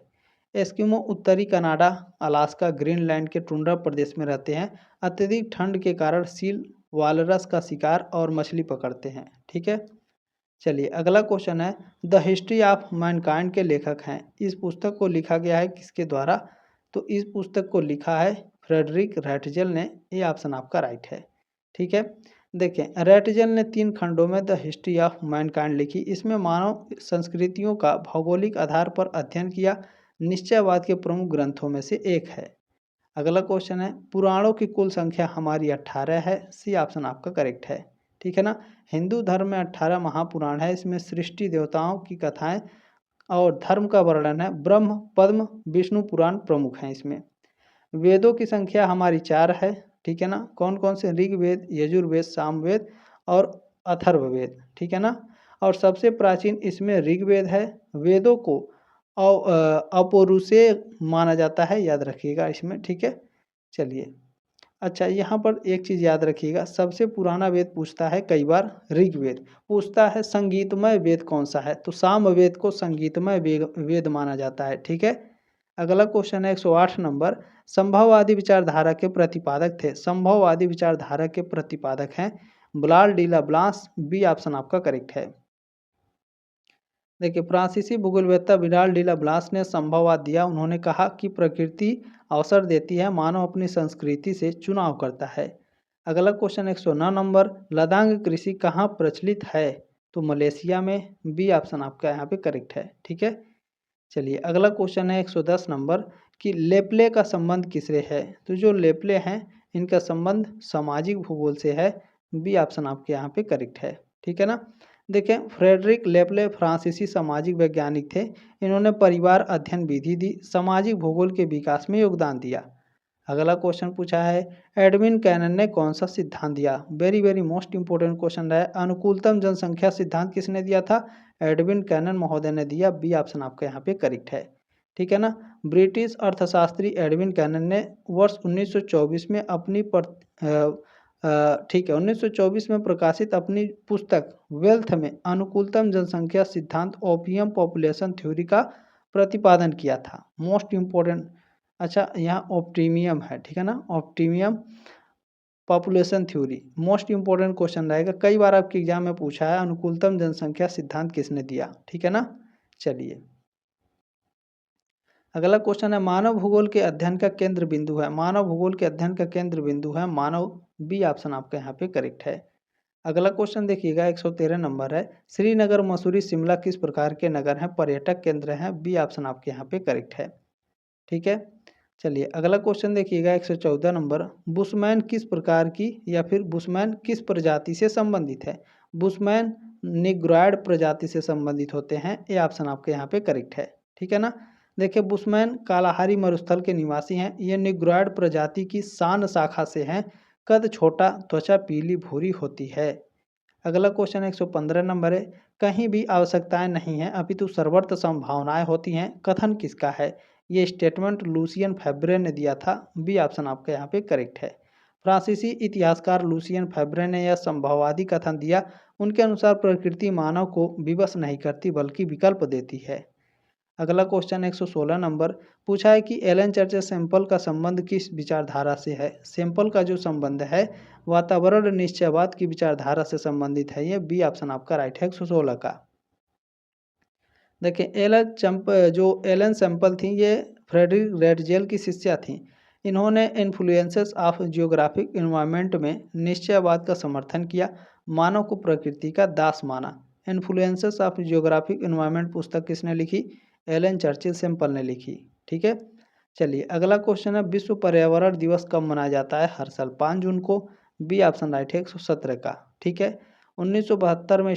एस्किमो उत्तरी कनाडा, अलास्का, ग्रीनलैंड के टुंड्रा प्रदेश में रहते हैं। अत्यधिक ठंड के कारण सील, वालरस का शिकार और मछली पकड़ते हैं। ठीक है, चलिए अगला क्वेश्चन है, द हिस्ट्री ऑफ मैनकाइंड के लेखक हैं। इस पुस्तक को लिखा गया है किसके द्वारा? तो इस पुस्तक को लिखा है फ्रेडरिक रैटजेल ने। ये ऑप्शन आपका राइट है। ठीक है, देखें, रैटजेल ने 3 खंडों में द हिस्ट्री ऑफ मैनकाइंड लिखी। इसमें मानव संस्कृतियों का भौगोलिक आधार पर अध्ययन किया। निश्चयवाद के प्रमुख ग्रंथों में से एक है। अगला क्वेश्चन है, पुराणों की कुल संख्या हमारी 18 है। सी ऑप्शन आपका करेक्ट है। ठीक है ना, हिंदू धर्म में 18 महापुराण है। इसमें सृष्टि, देवताओं की कथाएं और धर्म का वर्णन है। ब्रह्म, पद्म, विष्णु पुराण प्रमुख हैं इसमें। वेदों की संख्या हमारी 4 है। ठीक है ना, कौन कौन से? ऋग्वेद, यजुर्वेद, सामवेद और अथर्ववेद। ठीक है ना, और सबसे प्राचीन इसमें ऋग्वेद है। वेदों को अपौरुषेय माना जाता है, याद रखिएगा इसमें। ठीक है, चलिए अच्छा, यहाँ पर एक चीज़ याद रखिएगा, सबसे पुराना वेद पूछता है कई बार ऋग्वेद। पूछता है संगीतमय वेद कौन सा है? तो सामवेद को संगीतमय वेद माना जाता है। ठीक है, अगला क्वेश्चन है 108 नंबर, संभववादी विचारधारा के प्रतिपादक थे। संभववादी विचारधारा के प्रतिपादक हैं ब्लाल डी ला ब्लांस। बी ऑप्शन आपका करेक्ट है। देखिए, फ्रांसीसी भूगोलवेत्ता विडाल डी ला ब्लास ने संभववाद दिया। उन्होंने कहा कि प्रकृति अवसर देती है, मानव अपनी संस्कृति से चुनाव करता है। अगला क्वेश्चन 109 नंबर, लदांग कृषि कहाँ प्रचलित है? तो मलेशिया में। बी ऑप्शन आपका यहाँ पे करेक्ट है। ठीक है, चलिए अगला क्वेश्चन है 110 नंबर, कि लेपले का संबंध किससे है? तो जो लेपले हैं इनका संबंध सामाजिक भूगोल से है। बी ऑप्शन आपके यहाँ पे करेक्ट है। ठीक है ना, देखें, फ्रेडरिक लेपले फ्रांसीसी सामाजिक वैज्ञानिक थे। इन्होंने परिवार अध्ययन विधि दी, सामाजिक भूगोल के विकास में योगदान दिया। अगला क्वेश्चन पूछा है, एडविन कैनन ने कौन सा सिद्धांत दिया? Very very most important question है। अनुकूलतम जनसंख्या सिद्धांत किसने दिया था? एडविन कैनन महोदय ने दिया। बी ऑप्शन आपका यहाँ पे करेक्ट है। ठीक है ना, ब्रिटिश अर्थशास्त्री एडविन कैनन ने वर्ष 1924 में ठीक है, 1924 में प्रकाशित अपनी पुस्तक वेल्थ में अनुकूलतम जनसंख्या सिद्धांत, ओपियम पॉपुलेशन थ्योरी का प्रतिपादन किया था। मोस्ट इम्पोर्टेंट, अच्छा यहाँ ऑप्टिमियम है। ठीक है ना, optimum population theory most important question रहेगा। कई बार आपके एग्जाम में पूछा है अनुकूलतम जनसंख्या सिद्धांत किसने दिया। ठीक है ना, चलिए अगला क्वेश्चन है, मानव भूगोल के अध्ययन का केंद्र बिंदु है। मानव भूगोल के अध्ययन का केंद्र बिंदु है मानव। बी ऑप्शन आपका यहाँ पे करेक्ट है। अगला क्वेश्चन देखिएगा, 113 नंबर है, श्रीनगर, मसूरी, शिमला किस प्रकार के नगर हैं? पर्यटक केंद्र हैं। बी ऑप्शन आपके यहाँ पे करेक्ट है। ठीक है, चलिए अगला क्वेश्चन देखिएगा 114 नंबर। बुशमैन किस प्रकार की या फिर बुशमैन किस प्रजाति से संबंधित है? बुशमैन निग्रोइड प्रजाति से संबंधित होते हैं। ये ऑप्शन आपके यहाँ पे करेक्ट है। ठीक है ना। देखिए बुशमैन कालाहारी मरुस्थल के निवासी हैं। ये निग्रोइड प्रजाति की शान शाखा से हैं। कद छोटा, त्वचा पीली भूरी होती है। अगला क्वेश्चन 115 नंबर है। कहीं भी आवश्यकताएं नहीं हैं अपितु सर्वत्र संभावनाएं होती हैं, कथन किसका है? ये स्टेटमेंट लूसियन फैब्रे ने दिया था। बी ऑप्शन आपका यहाँ पे करेक्ट है। फ्रांसीसी इतिहासकार लूसियन फैब्रे ने यह संभववादी कथन दिया। उनके अनुसार प्रकृति मानव को विवश नहीं करती बल्कि विकल्प देती है। अगला क्वेश्चन 116 नंबर पूछा है कि एलन चर्च सैंपल का संबंध किस विचारधारा से है? सैंपल का जो संबंध है वातावरण निश्चयवाद की विचारधारा से संबंधित है। ये बी ऑप्शन आपका राइट है 116 का। देखिए एलन सैंपल थी ये फ्रेडरिक रेडजेल की शिष्या थी। इन्होंने इन्फ्लुएंसेस ऑफ जियोग्राफिक इन्वायरमेंट में निश्चयवाद का समर्थन किया। मानव को प्रकृति का दास माना। इन्फ्लुएंसेस ऑफ जियोग्राफिक इन्वायरमेंट पुस्तक किसने लिखी? एलन चर्चिल सैंपल ने लिखी। ठीक है। चलिए अगला क्वेश्चन है विश्व पर्यावरण दिवस कब मनाया जाता है? हर साल 5 जून को। बी ऑप्शन राइट है 117 का। ठीक है। 1972 में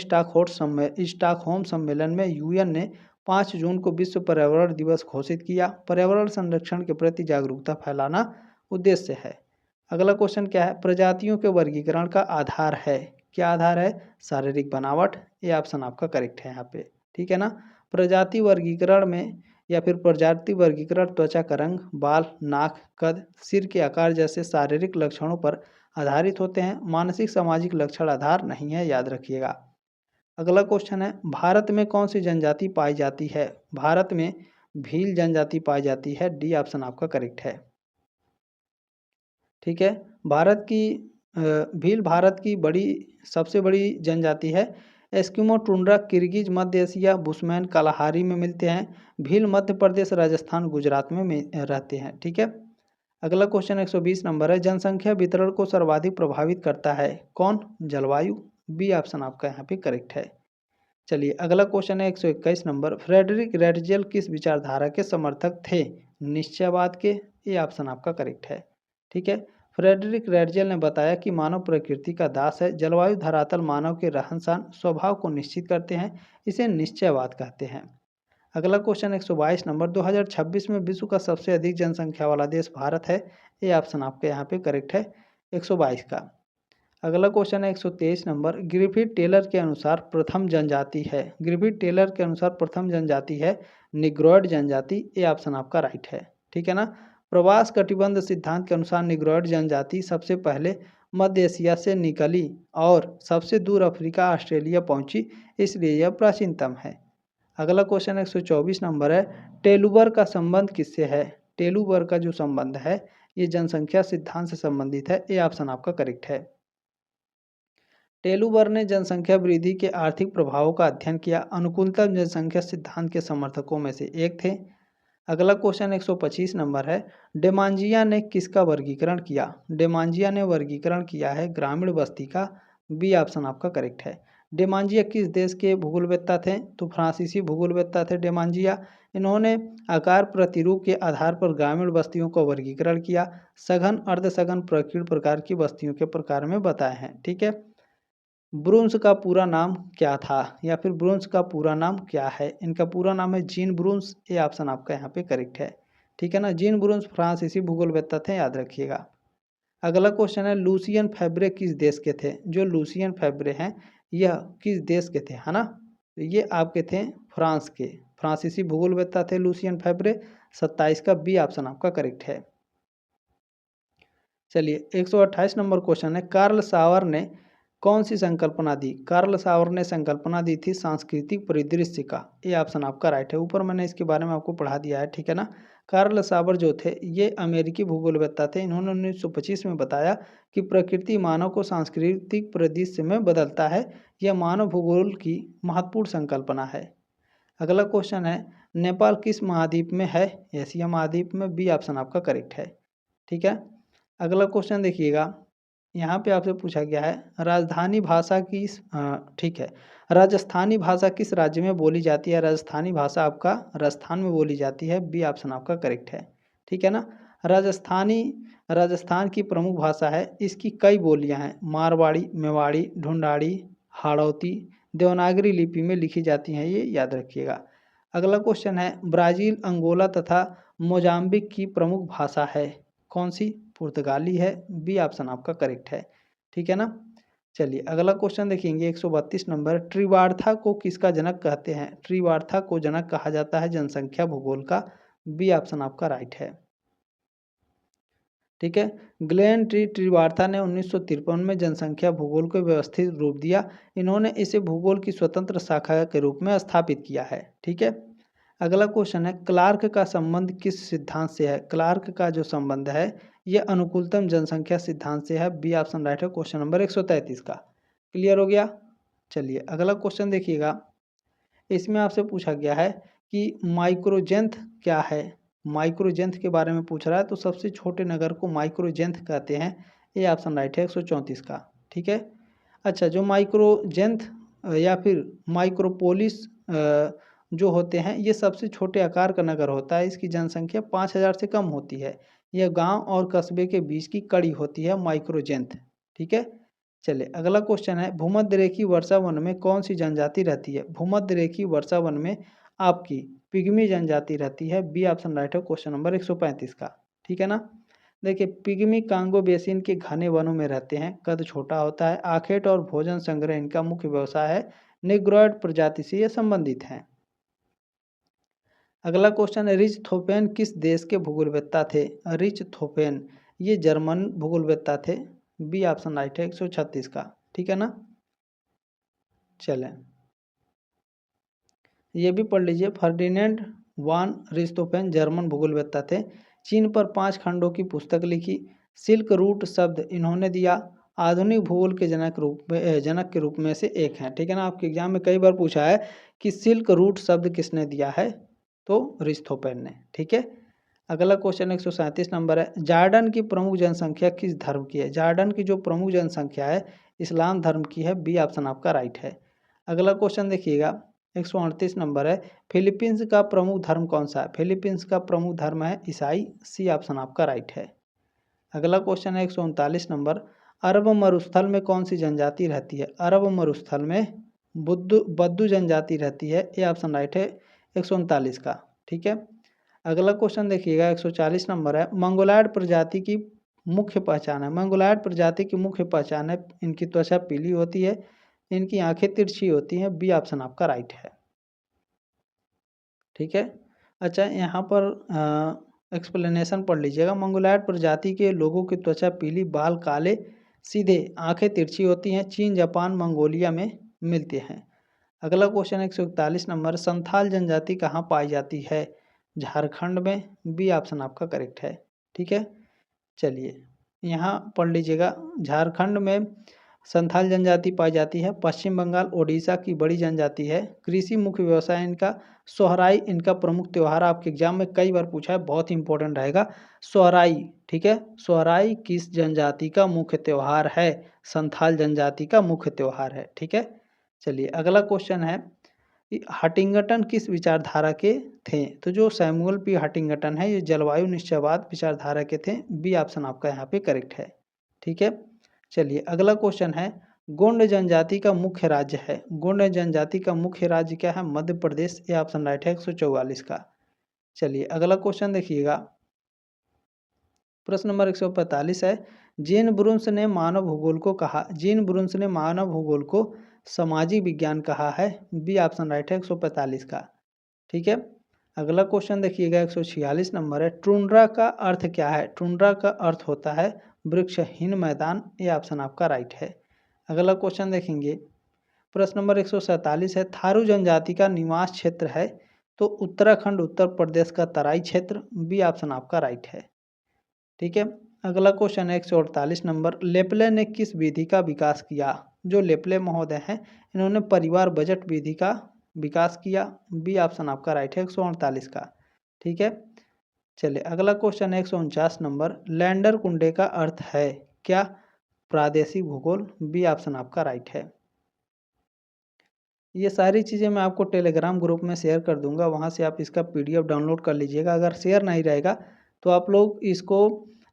स्टॉकहोम सम्मेलन में यूएन ने 5 जून को विश्व पर्यावरण दिवस घोषित किया। पर्यावरण संरक्षण के प्रति जागरूकता फैलाना उद्देश्य है। अगला क्वेश्चन क्या है? प्रजातियों के वर्गीकरण का आधार है। क्या आधार है? शारीरिक बनावट। ये ऑप्शन आपका करेक्ट है यहाँ पे। ठीक है ना। प्रजाति वर्गीकरण में या फिर प्रजाति वर्गीकरण त्वचा का रंग, बाल, नाक, कद, सिर के आकार जैसे शारीरिक लक्षणों पर आधारित होते हैं। मानसिक सामाजिक लक्षण आधार नहीं है, याद रखिएगा। अगला क्वेश्चन है भारत में कौन सी जनजाति पाई जाती है? भारत में भील जनजाति पाई जाती है। डी ऑप्शन आपका करेक्ट है। ठीक है। भील भारत की सबसे बड़ी जनजाति है। एस्किमो टुंड्रा किर्गिज मध्य एशिया, बुशमैन कालाहारी में मिलते हैं। भील मध्य प्रदेश, राजस्थान, गुजरात में रहते हैं। ठीक है। अगला क्वेश्चन 120 नंबर है। जनसंख्या वितरण को सर्वाधिक प्रभावित करता है कौन? जलवायु। बी ऑप्शन आपका यहाँ पे करेक्ट है। चलिए अगला क्वेश्चन है 121 नंबर। फ्रेडरिक रेडजेल किस विचारधारा के समर्थक थे? निश्चयवाद के। ये ऑप्शन आपका करेक्ट है। ठीक है। फ्रेडरिक रेडजेल ने बताया कि मानव प्रकृति का दास है। जलवायु धरातल मानव के रहन सहन स्वभाव को निश्चित करते हैं। इसे निश्चयवाद कहते हैं। अगला क्वेश्चन 122 नंबर। 2026 में विश्व का सबसे अधिक जनसंख्या वाला देश भारत है। ये ऑप्शन आपके यहाँ पे करेक्ट है 122 का। अगला क्वेश्चन है 123 नंबर। ग्रिफिथ टेलर के अनुसार प्रथम जनजाति है। ग्रिफिथ टेलर के अनुसार प्रथम जनजाति है निग्रोइड जनजाति। ये ऑप्शन आपका राइट है। ठीक है ना। प्रवास कटिबंध सिद्धांत के अनुसार निग्रोइड जनजाति सबसे पहले मध्य एशिया से निकली और सबसे दूर अफ्रीका ऑस्ट्रेलिया पहुंची, इसलिए यह प्राचीनतम है। अगला क्वेश्चन 124 नंबर है। टेलुबर का संबंध किससे है? टेलुबर का जो संबंध है ये जनसंख्या सिद्धांत से संबंधित है। ये ऑप्शन आपका करेक्ट है। टेलुबर ने जनसंख्या वृद्धि के आर्थिक प्रभावों का अध्ययन किया। अनुकूलतम जनसंख्या सिद्धांत के समर्थकों में से एक थे। अगला क्वेश्चन 125 नंबर है। डेमांजिया ने किसका वर्गीकरण किया? डेमांजिया ने वर्गीकरण किया है ग्रामीण बस्ती का। बी ऑप्शन आपका करेक्ट है। डेमांजिया किस देश के भूगोलवेत्ता थे? तो फ्रांसीसी भूगोलवेत्ता थे डेमांजिया। इन्होंने आकार प्रतिरूप के आधार पर ग्रामीण बस्तियों का वर्गीकरण किया। सघन, अर्धसघन, प्रकीर्ण प्रकार की बस्तियों के प्रकार में बताए हैं। ठीक है। ब्रुन्स का पूरा नाम क्या था या फिर ब्रुन्स का पूरा नाम क्या है? इनका पूरा नाम है जीन ब्रुन्स। ये ऑप्शन आपका यहाँ पे करेक्ट है। ठीक है ना। जीन ब्रुन्स फ्रांसीसी भूगोलवेत्ता थे, याद रखिएगा। अगला क्वेश्चन है लूसियन फैब्रे किस देश के थे? जो लूसियन फैब्रे हैं यह किस देश के थे, है ना? तो ये आपके थे फ्रांस के। फ्रांसीसी भूगोलवेत्ता थे लूसियन फैब्रे। 27 का बी ऑप्शन आपका करेक्ट है। चलिए 128 नंबर क्वेश्चन है। कार्ल सावर ने कौन सी संकल्पना दी? कार्ल सावर ने संकल्पना दी थी सांस्कृतिक परिदृश्य का। ये ऑप्शन आपका राइट है। ऊपर मैंने इसके बारे में आपको पढ़ा दिया है। ठीक है ना। कार्ल सावर जो थे ये अमेरिकी भूगोलवेत्ता थे। इन्होंने 1925 में बताया कि प्रकृति मानव को सांस्कृतिक परिदृश्य में बदलता है। यह मानव भूगोल की महत्वपूर्ण संकल्पना है। अगला क्वेश्चन है नेपाल किस महाद्वीप में है? एशिया महाद्वीप में। बी ऑप्शन आपका करेक्ट है। ठीक है। अगला क्वेश्चन देखिएगा, यहाँ पे आपसे पूछा गया है राजधानी भाषा किस ठीक है, राजस्थानी भाषा किस राज्य में बोली जाती है? राजस्थानी भाषा आपका राजस्थान में बोली जाती है। बी ऑप्शन आपका करेक्ट है। ठीक है ना। राजस्थानी राजस्थान की प्रमुख भाषा है। इसकी कई बोलियां हैं। मारवाड़ी, मेवाड़ी, ढूंढाड़ी, हाड़ौती देवनागरी लिपि में लिखी जाती हैं, ये याद रखिएगा। अगला क्वेश्चन है, ब्राज़ील, अंगोला तथा मोजाम्बिक की प्रमुख भाषा है कौन सी? पुर्तगाली है। बी ऑप्शन आपका करेक्ट है। ठीक है ना। चलिए अगला क्वेश्चन देखेंगे 132 नंबर। ट्रिवार्था को किसका जनक कहते हैं? ट्रिवार्था को जनक कहा जाता है जनसंख्या भूगोल का। बी ऑप्शन आपका राइट है। ठीक है। ग्लेन ट्रिवार्था ने 1953 में जनसंख्या भूगोल को व्यवस्थित रूप दिया। इन्होंने इसे भूगोल की स्वतंत्र शाखा के रूप में स्थापित किया है। ठीक है। अगला क्वेश्चन है, क्लार्क का संबंध किस सिद्धांत से है? क्लार्क का जो संबंध है ये अनुकूलतम जनसंख्या सिद्धांत से है। बी ऑप्शन राइट है क्वेश्चन नंबर 133 का। क्लियर हो गया। चलिए अगला क्वेश्चन देखिएगा। इसमें आपसे पूछा गया है कि माइक्रोजेंथ क्या है? माइक्रोजेंथ के बारे में पूछ रहा है, तो सबसे छोटे नगर को माइक्रोजेंथ कहते हैं। ये ऑप्शन राइट है 134 का। ठीक है। अच्छा, जो माइक्रोजेंथ या फिर माइक्रोपोलिस जो होते हैं, ये सबसे छोटे आकार का नगर होता है। इसकी जनसंख्या 5000 से कम होती है। यह गांव और कस्बे के बीच की कड़ी होती है माइक्रोजेंथ। ठीक है। चलिए अगला क्वेश्चन है, भूमध्य रेखी वर्षा वन में कौन सी जनजाति रहती है? भूमध्य रेखी वर्षा वन में आपकी पिग्मी जनजाति रहती है। बी ऑप्शन राइट है क्वेश्चन नंबर 135 का। ठीक है ना। देखिए, पिग्मी कांगो बेसिन के घने वनों में रहते हैं। कद छोटा होता है। आखेट और भोजन संग्रह इनका मुख्य व्यवसाय है। निग्रोइड प्रजाति से ये संबंधित हैं। अगला क्वेश्चन है, रिच थोपेन किस देश के भूगोलवेत्ता थे? रिच थोपेन ये जर्मन भूगोलवेत्ता थे। बी ऑप्शन राइट है 136 का। ठीक है ना। चलें, ये भी पढ़ लीजिए। फर्डिनेंड वान रिच्थोफेन जर्मन भूगोलवेत्ता थे। चीन पर 5 खंडों की पुस्तक लिखी। सिल्क रूट शब्द इन्होंने दिया। आधुनिक भूगोल के जनक के रूप में से एक हैं। ठीक है ना। आपके एग्जाम में कई बार पूछा है कि सिल्क रूट शब्द किसने दिया है, तो रिच्थोफेन ने। ठीक है। अगला क्वेश्चन 137 नंबर है, जॉर्डन की प्रमुख जनसंख्या किस धर्म की है? जॉर्डन की जो प्रमुख जनसंख्या है इस्लाम धर्म की है। बी ऑप्शन आपका राइट है। अगला क्वेश्चन देखिएगा 138 नंबर है, फिलीपींस का प्रमुख धर्म कौन सा है? फिलीपींस का प्रमुख धर्म है ईसाई। सी ऑप्शन आपका राइट है। अगला क्वेश्चन है 139 नंबर, अरब मरुस्थल में कौन सी जनजाति रहती है? अरब मरुस्थल में बद्दू जनजाति रहती है। ये ऑप्शन राइट है 139 का। ठीक है। अगला क्वेश्चन देखिएगा 140 नंबर है, मंगोलायड प्रजाति की मुख्य पहचान है। मंगोलायड प्रजाति की मुख्य पहचान है इनकी त्वचा पीली होती है, इनकी आंखें तिरछी होती हैं। बी ऑप्शन आपका राइट है। ठीक है। अच्छा, यहाँ पर एक्सप्लेनेशन पढ़ लीजिएगा। मंगोलायड प्रजाति के लोगों की त्वचा पीली, बाल काले, सीधे, आंखें तिरछी होती हैं। चीन, जापान, मंगोलिया में मिलते हैं। अगला क्वेश्चन 141 नंबर, संथाल जनजाति कहाँ पाई जाती है? झारखंड में। बी ऑप्शन आपका करेक्ट है। ठीक है। चलिए यहाँ पढ़ लीजिएगा। झारखंड में संथाल जनजाति पाई जाती है। पश्चिम बंगाल, ओडिशा की बड़ी जनजाति है। कृषि मुख्य व्यवसाय इनका। सोहराई इनका प्रमुख त्यौहार। आपके एग्जाम में कई बार पूछा है, बहुत इंपॉर्टेंट रहेगा। सोहराई, ठीक है। सोहराई किस जनजाति का मुख्य त्यौहार है? संथाल जनजाति का मुख्य त्यौहार है। ठीक है। चलिए अगला क्वेश्चन है, हटिंगटन किस विचारधारा के थे? तो जो सैमुअल पी हटिंगटन है ये जलवायु निश्चयवाद विचारधारा के थे। बी ऑप्शन आपका यहाँ पे करेक्ट है। ठीक है। चलिए अगला क्वेश्चन है, गोंड जनजाति का मुख्य राज्य है। गोंड जनजाति का मुख्य राज्य क्या है? मध्य प्रदेश। ये ऑप्शन राइट है 144 का। चलिए अगला क्वेश्चन देखिएगा, प्रश्न नंबर 145 है, जीन ब्रुन्स ने मानव भूगोल को कहा। जीन ब्रुन्स ने मानव भूगोल को सामाजिक विज्ञान कहा है। बी ऑप्शन राइट है 145 का। ठीक है। अगला क्वेश्चन देखिएगा 146 नंबर है, टुंड्रा का अर्थ क्या है? टुंड्रा का अर्थ होता है वृक्षहीन मैदान। ये ऑप्शन आपका राइट है। अगला क्वेश्चन देखेंगे, प्रश्न नंबर 147 है, थारू जनजाति का निवास क्षेत्र है तो उत्तराखंड, उत्तर प्रदेश का तराई क्षेत्र। बी ऑप्शन आपका राइट है। ठीक है। अगला क्वेश्चन है 148 नंबर, लेपले ने किस विधि का विकास किया? जो लेपले महोदय हैं इन्होंने परिवार बजट विधि का विकास किया। बी ऑप्शन आपका राइट है 148 का। ठीक है। चलिए अगला क्वेश्चन है 149 नंबर, लैंडर कुंडे का अर्थ है क्या? प्रादेशिक भूगोल। बी ऑप्शन आपका राइट है। ये सारी चीज़ें मैं आपको टेलीग्राम ग्रुप में शेयर कर दूंगा, वहाँ से आप इसका PDF डाउनलोड कर लीजिएगा। अगर शेयर नहीं रहेगा तो आप लोग इसको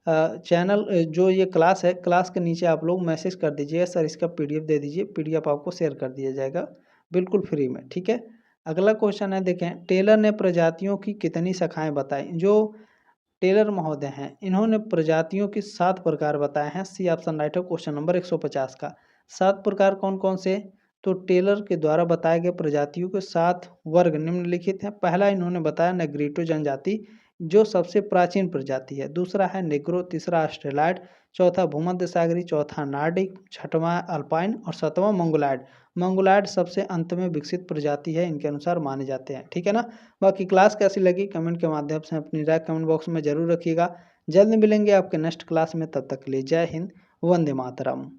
चैनल जो ये क्लास है, क्लास के नीचे आप लोग मैसेज कर दीजिएगा, सर इसका पीडीएफ दे दीजिए, पीडीएफ आपको शेयर कर दिया जाएगा बिल्कुल फ्री में, ठीक है। अगला क्वेश्चन है, देखें, टेलर ने प्रजातियों की कितनी शाखाएं बताई। जो टेलर महोदय हैं, इन्होंने प्रजातियों की 7 प्रकार बताए हैं। सी ऑप्शन राइट है क्वेश्चन नंबर 150 का। 7 प्रकार कौन कौन से? तो टेलर के द्वारा बताए गए प्रजातियों के 7 वर्ग निम्नलिखित हैं। पहला इन्होंने बताया नेग्रिटो जनजाति, जो सबसे प्राचीन प्रजाति है। दूसरा है नेग्रो, तीसरा ऑस्ट्रेलॉइड, चौथा भूमध्य सागरी, चौथा नार्डिक, छठवां अल्पाइन और सातवां मंगोलॉइड। मंगोलॉइड सबसे अंत में विकसित प्रजाति है, इनके अनुसार माने जाते हैं, ठीक है ना। बाकी क्लास कैसी लगी कमेंट के माध्यम से अपनी राय कमेंट बॉक्स में जरूर रखिएगा। जल्द मिलेंगे आपके नेक्स्ट क्लास में, तब तक के लिए जय हिंद, वंदे मातरम।